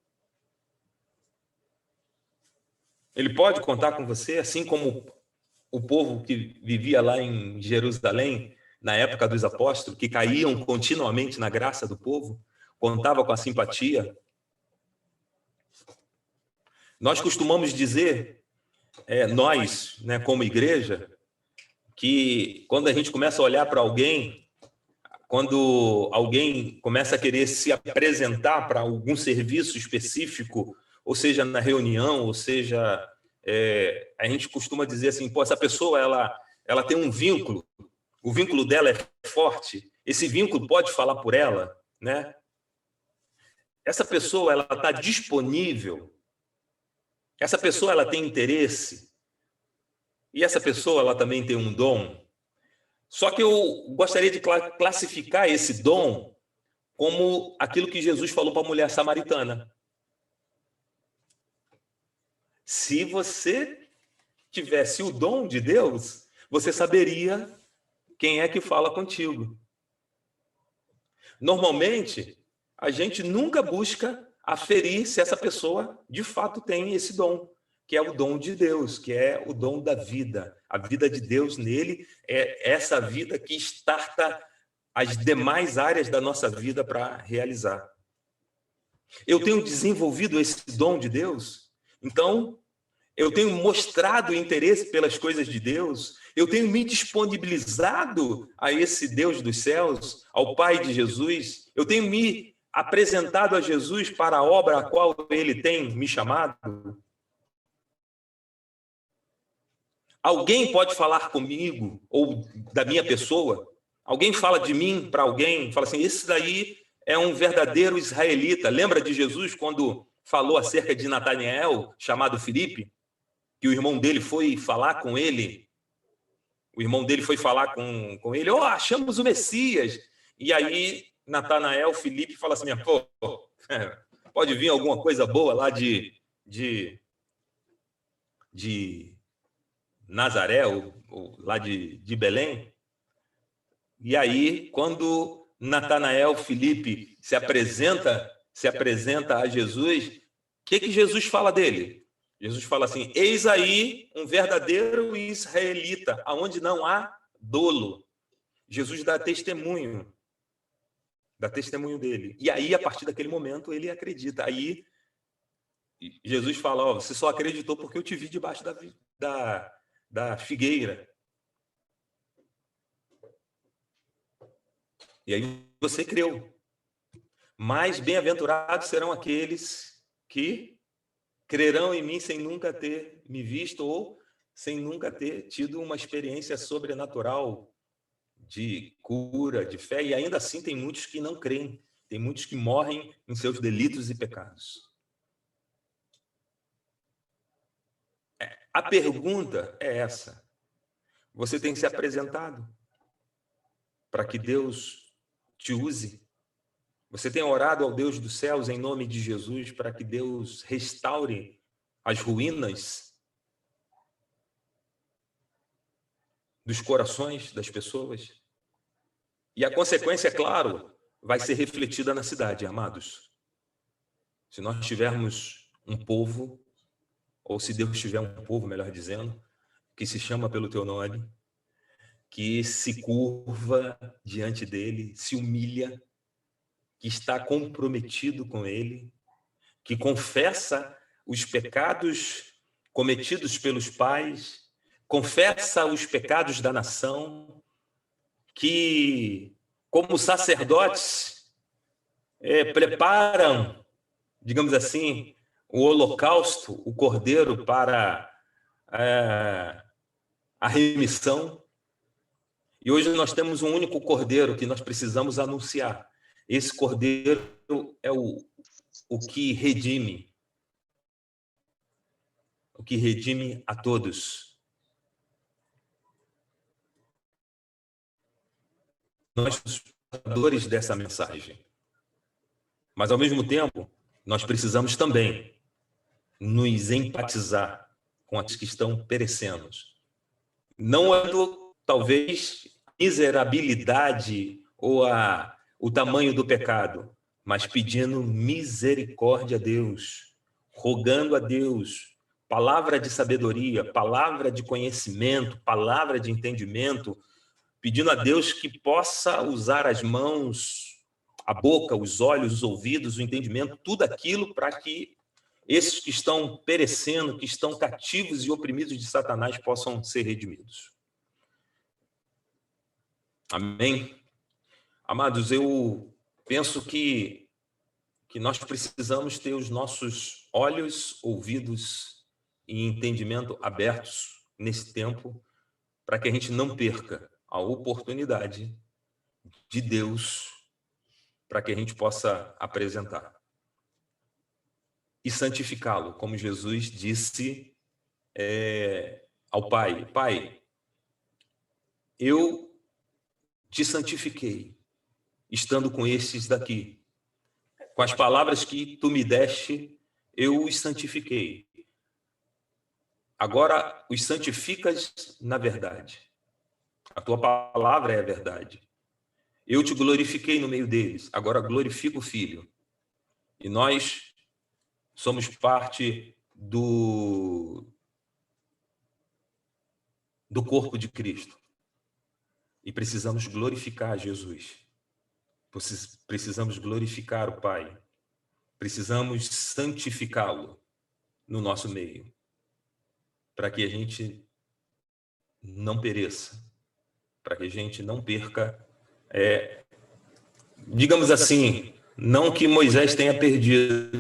Ele pode contar com você, assim como o povo que vivia lá em Jerusalém, na época dos apóstolos, que caíam continuamente na graça do povo, contava com a simpatia. Nós costumamos dizer, nós, como igreja, que quando a gente começa a olhar para alguém quando alguém começa a querer se apresentar para algum serviço específico, ou seja, na reunião, ou seja, a gente costuma dizer assim, pô, essa pessoa ela tem um vínculo, o vínculo dela é forte, esse vínculo pode falar por ela, né? Essa pessoa ela está disponível, essa pessoa ela tem interesse, e essa pessoa ela também tem um dom. Só que eu gostaria de classificar esse dom como aquilo que Jesus falou para a mulher samaritana. Se você tivesse o dom de Deus, você saberia quem é que fala contigo. Normalmente, a gente nunca busca aferir se essa pessoa de fato tem esse dom, que é o dom de Deus, que é o dom da vida. A vida de Deus nele é essa vida que starta as demais áreas da nossa vida para realizar. Eu tenho desenvolvido esse dom de Deus, então eu tenho mostrado interesse pelas coisas de Deus, eu tenho me disponibilizado a esse Deus dos céus, ao Pai de Jesus, eu tenho me apresentado a Jesus para a obra a qual ele tem me chamado. Alguém pode falar comigo, ou da minha pessoa, alguém fala de mim para alguém, fala assim, esse daí é um verdadeiro israelita. Lembra de Jesus quando falou acerca de Natanael, chamado Filipe, que o irmão dele foi falar com ele? O irmão dele foi falar com ele, achamos o Messias. E aí Natanael, Filipe, fala assim, pô, pode vir alguma coisa boa lá de Nazaré, ou lá de Belém. E aí, quando Natanael, Filipe se apresenta a Jesus, o que Jesus fala dele? Jesus fala assim, eis aí um verdadeiro israelita, aonde não há dolo. Jesus dá testemunho dele. E aí, a partir daquele momento, ele acredita. Aí, Jesus fala, você só acreditou porque eu te vi debaixo da figueira. E aí você creu. Mas bem-aventurados serão aqueles que crerão em mim sem nunca ter me visto ou sem nunca ter tido uma experiência sobrenatural de cura, de fé. E ainda assim tem muitos que não creem. Tem muitos que morrem em seus delitos e pecados. A pergunta é essa. Você tem se apresentado para que Deus te use? Você tem orado ao Deus dos céus em nome de Jesus para que Deus restaure as ruínas dos corações das pessoas? E a consequência, é claro, vai ser refletida na cidade, amados. Se nós tivermos um povo, ou se Deus tiver um povo, melhor dizendo, que se chama pelo teu nome, que se curva diante dele, se humilha, que está comprometido com ele, que confessa os pecados cometidos pelos pais, confessa os pecados da nação, que, como sacerdotes, preparam, digamos assim, o holocausto, o cordeiro para a remissão. E hoje nós temos um único cordeiro que nós precisamos anunciar. Esse cordeiro é o que redime. O que redime a todos. Nós somos portadores dessa mensagem. Mas, ao mesmo tempo, nós precisamos também nos empatizar com aqueles que estão perecendo. Não é talvez miserabilidade ou o tamanho do pecado, mas pedindo misericórdia a Deus, rogando a Deus, palavra de sabedoria, palavra de conhecimento, palavra de entendimento, pedindo a Deus que possa usar as mãos, a boca, os olhos, os ouvidos, o entendimento, tudo aquilo para que esses que estão perecendo, que estão cativos e oprimidos de Satanás possam ser redimidos. Amém? Amados, eu penso que nós precisamos ter os nossos olhos, ouvidos e entendimento abertos nesse tempo, para que a gente não perca a oportunidade de Deus para que a gente possa apresentar e santificá-lo, como Jesus disse ao Pai: Pai, eu te santifiquei, estando com esses daqui. Com as palavras que tu me deste, eu os santifiquei. Agora os santificas na verdade. A tua palavra é a verdade. Eu te glorifiquei no meio deles, agora glorifica o Filho. E nós somos parte do corpo de Cristo. E precisamos glorificar Jesus. Precisamos glorificar o Pai. Precisamos santificá-lo no nosso meio, para que a gente não pereça, para que a gente não perca, digamos assim, não que Moisés tenha perdido,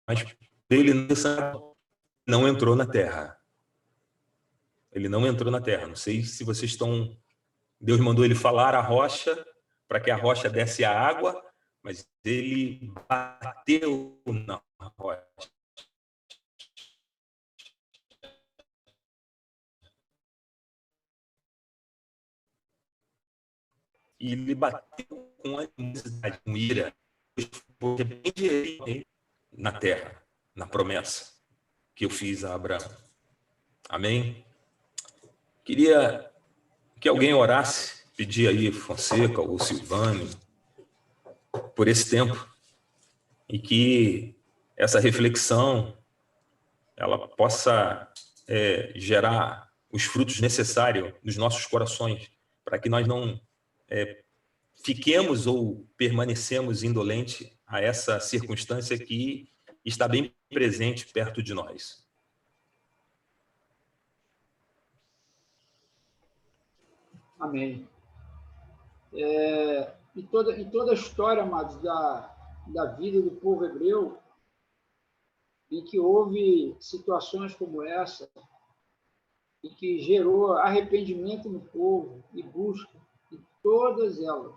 mas ele não entrou na terra. Ele não entrou na terra. Não sei se vocês estão... Deus mandou ele falar à rocha, para que a rocha desse a água, mas ele bateu na rocha. E ele bateu com animosidade, com ira, porque bem na terra, na promessa que eu fiz a Abraão. Amém? Queria que alguém orasse, pedir aí Fonseca ou Silvânio, por esse tempo, e que essa reflexão ela possa gerar os frutos necessários nos nossos corações, para que nós não fiquemos ou permanecemos indolentes a essa circunstância que está bem presente perto de nós. Amém. E toda a história, amados, da vida do povo hebreu, em que houve situações como essa, e que gerou arrependimento no povo e busca, e todas elas,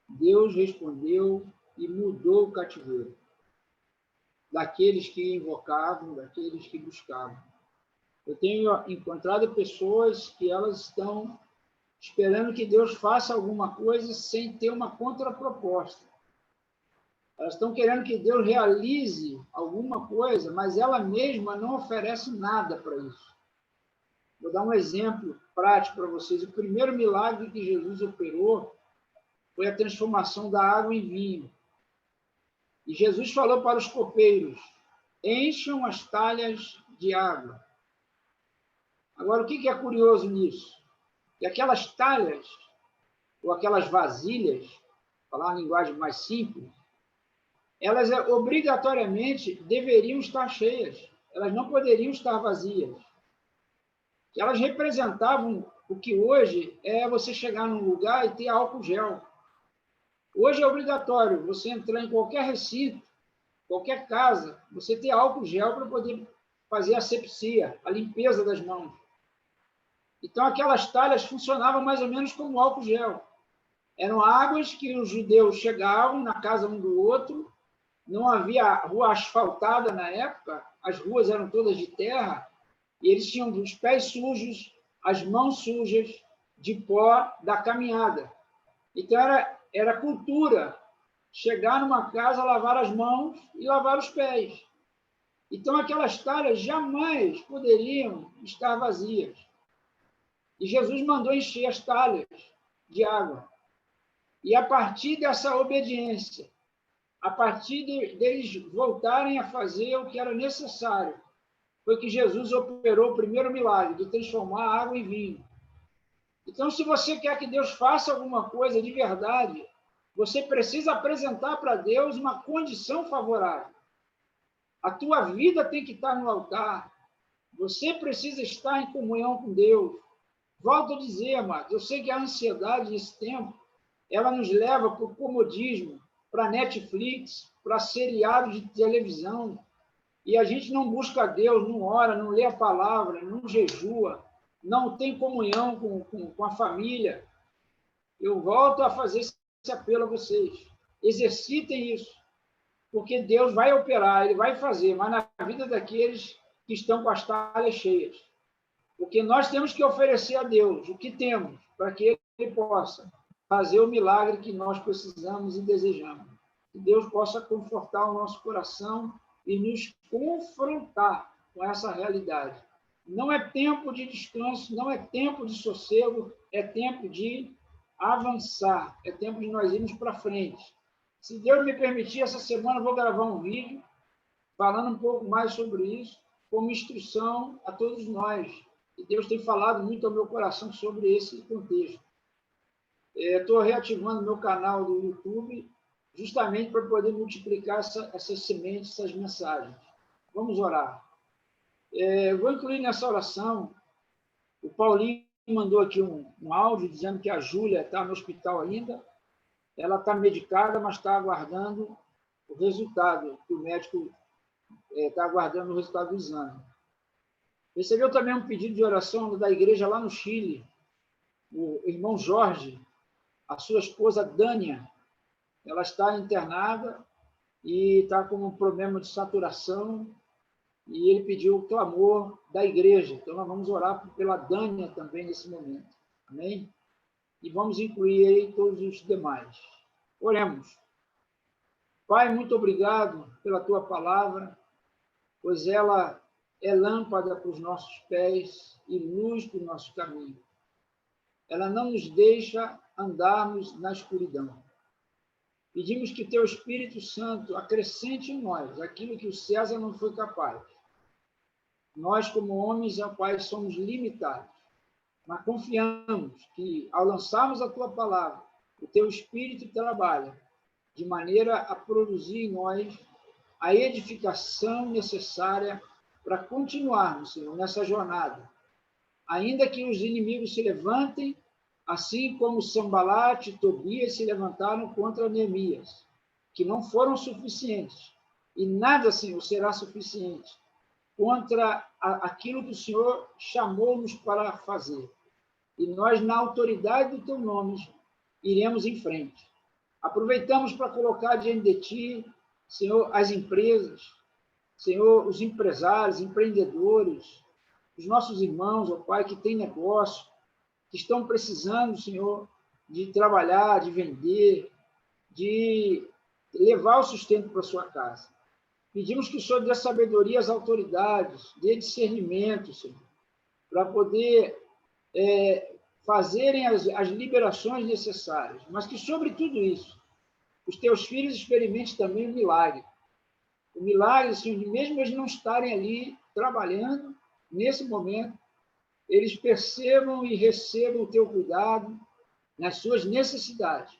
Deus respondeu e mudou o cativeiro daqueles que invocavam, daqueles que buscavam. Eu tenho encontrado pessoas que elas estão esperando que Deus faça alguma coisa sem ter uma contraproposta. Elas estão querendo que Deus realize alguma coisa, mas ela mesma não oferece nada para isso. Vou dar um exemplo prático para vocês. O primeiro milagre que Jesus operou foi a transformação da água em vinho. E Jesus falou para os copeiros: encham as talhas de água. Agora, o que é curioso nisso? Que aquelas talhas, ou aquelas vasilhas, falar uma linguagem mais simples, elas obrigatoriamente deveriam estar cheias. Elas não poderiam estar vazias. Elas representavam o que hoje é você chegar num lugar e ter álcool gel. Hoje é obrigatório você entrar em qualquer recinto, qualquer casa, você ter álcool gel para poder fazer a asepsia, a limpeza das mãos. Então, aquelas talhas funcionavam mais ou menos como álcool gel. Eram águas que os judeus chegavam na casa um do outro, não havia rua asfaltada na época, as ruas eram todas de terra, e eles tinham os pés sujos, as mãos sujas, de pó da caminhada. Então, era cultura chegar numa casa, lavar as mãos e lavar os pés. Então, aquelas talhas jamais poderiam estar vazias. E Jesus mandou encher as talhas de água. E a partir dessa obediência, a partir deles voltarem a fazer o que era necessário, foi que Jesus operou o primeiro milagre, de transformar a água em vinho. Então, se você quer que Deus faça alguma coisa de verdade, você precisa apresentar para Deus uma condição favorável. A tua vida tem que estar no altar. Você precisa estar em comunhão com Deus. Volto a dizer, amados, eu sei que a ansiedade nesse tempo, ela nos leva para o comodismo, para Netflix, para seriado de televisão, e a gente não busca Deus, não ora, não lê a palavra, não jejua, não tem comunhão com a família. Eu volto a fazer esse apelo a vocês. Exercitem isso, porque Deus vai operar, Ele vai fazer, mas na vida daqueles que estão com as talhas cheias. Porque nós temos que oferecer a Deus o que temos, para que Ele possa fazer o milagre que nós precisamos e desejamos. Que Deus possa confortar o nosso coração e nos confrontar com essa realidade. Não é tempo de descanso, não é tempo de sossego, é tempo de avançar, é tempo de nós irmos para frente. Se Deus me permitir, essa semana eu vou gravar um vídeo falando um pouco mais sobre isso, como instrução a todos nós. E Deus tem falado muito ao meu coração sobre esse contexto. Estou reativando meu canal do YouTube justamente para poder multiplicar essas sementes, essas mensagens. Vamos orar. Vou incluir nessa oração, o Paulinho mandou aqui um áudio dizendo que a Júlia está no hospital ainda, ela está medicada, mas está aguardando o resultado, que o médico está aguardando o resultado do exame. Recebeu também um pedido de oração da igreja lá no Chile, o irmão Jorge, a sua esposa Dânia, ela está internada e está com um problema de saturação, e ele pediu o clamor da igreja. Então, nós vamos orar pela Dânia também nesse momento. Amém? E vamos incluir aí todos os demais. Oremos. Pai, muito obrigado pela tua palavra, pois ela é lâmpada para os nossos pés e luz para o nosso caminho. Ela não nos deixa andarmos na escuridão. Pedimos que teu Espírito Santo acrescente em nós aquilo que o César não foi capaz. Nós, como homens, ó Pai, somos limitados, mas confiamos que, ao lançarmos a tua palavra, o teu Espírito trabalha de maneira a produzir em nós a edificação necessária para continuarmos, Senhor, nessa jornada. Ainda que os inimigos se levantem, assim como Sambalate e Tobias se levantaram contra Neemias, que não foram suficientes, e nada, Senhor, será suficiente contra aquilo que o Senhor chamou-nos para fazer. E nós, na autoridade do teu nome, iremos em frente. Aproveitamos para colocar diante de ti, Senhor, as empresas, Senhor, os empresários, empreendedores, os nossos irmãos, ó Pai, que têm negócio, que estão precisando, Senhor, de trabalhar, de vender, de levar o sustento para a sua casa. Pedimos que o Senhor dê sabedoria às autoridades, dê discernimento, Senhor, para poder fazerem as liberações necessárias, mas que, sobre tudo isso, os teus filhos experimentem também o milagre. O milagre, Senhor, de mesmo eles não estarem ali trabalhando, nesse momento, eles percebam e recebam o teu cuidado nas suas necessidades.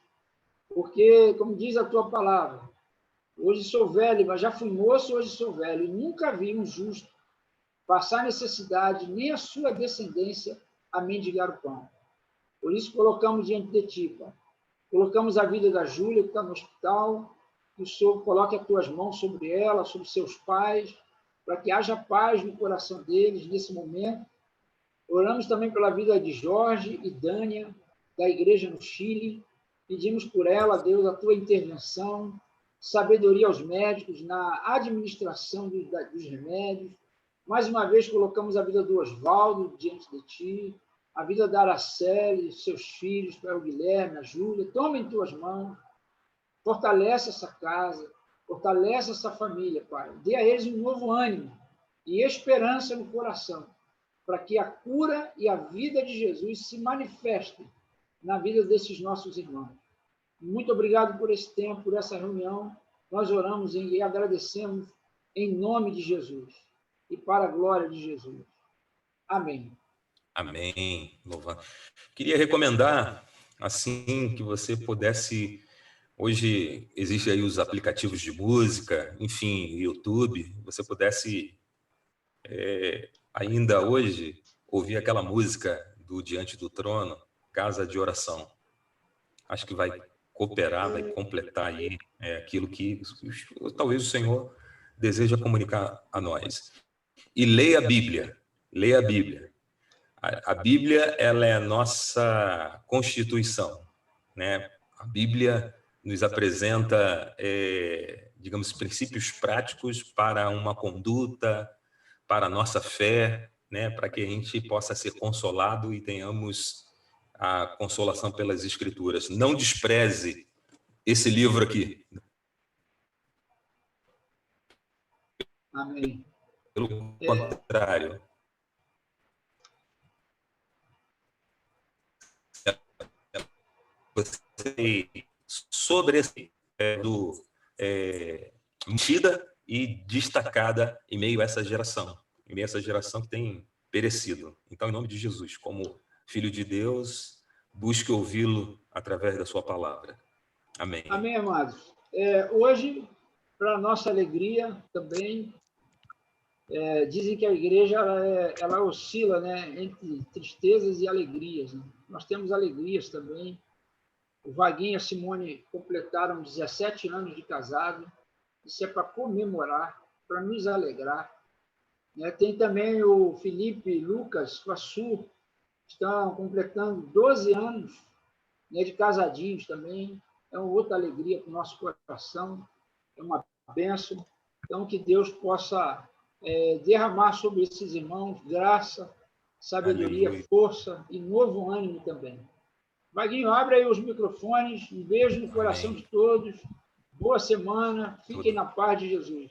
Porque, como diz a tua palavra, hoje sou velho, mas já fui moço, hoje sou velho, e nunca vi um justo passar necessidade, nem a sua descendência a mendigar o pão. Por isso, colocamos diante de ti, Pai. Colocamos a vida da Júlia, que está no hospital, que o Senhor coloque as tuas mãos sobre ela, sobre seus pais, para que haja paz no coração deles nesse momento. Oramos também pela vida de Jorge e Dânia, da igreja no Chile. Pedimos por ela, Deus, a tua intervenção, sabedoria aos médicos na administração dos remédios. Mais uma vez, colocamos a vida do Oswaldo diante de ti, a vida da Araceli, seus filhos, para o Guilherme, a Júlia. Toma em tuas mãos, fortalece essa casa, fortalece essa família, Pai. Dê a eles um novo ânimo e esperança no coração, para que a cura e a vida de Jesus se manifestem na vida desses nossos irmãos. Muito obrigado por esse tempo, por essa reunião. Nós oramos e agradecemos em nome de Jesus e para a glória de Jesus. Amém. Amém. Louvado. Queria recomendar, assim, que você pudesse... Hoje existem aí os aplicativos de música, enfim, YouTube, você pudesse ainda hoje ouvir aquela música do Diante do Trono, casa de oração. Acho que vai cooperar, vai completar aí aquilo que talvez o Senhor deseja comunicar a nós. E leia a Bíblia, leia a Bíblia. A Bíblia, ela é a nossa constituição, né? A Bíblia nos apresenta, digamos, princípios práticos para uma conduta, para a nossa fé, né? Para que a gente possa ser consolado e tenhamos a consolação pelas Escrituras. Não despreze esse livro aqui. Amém. Pelo contrário. Você sobre esse mantida e destacada em meio a essa geração, que tem perecido. Então, em nome de Jesus, como Filho de Deus, busque ouvi-lo através da sua palavra. Amém. Amém, amados. Hoje, para nossa alegria também, dizem que a igreja ela oscila, né, entre tristezas e alegrias, né? Nós temos alegrias também. O Vaguinho e a Simone completaram 17 anos de casado. Isso é para comemorar, para nos alegrar. Tem também o Felipe e Lucas Façu, estão completando 12 anos, né, de casadinhos também. É uma outra alegria para o nosso coração, é uma bênção. Então, que Deus possa derramar sobre esses irmãos graça, sabedoria, Aleluia. Força e novo ânimo também. Vaguinho, abre aí os microfones. Um beijo no coração de todos. Boa semana. Fiquem na paz de Jesus.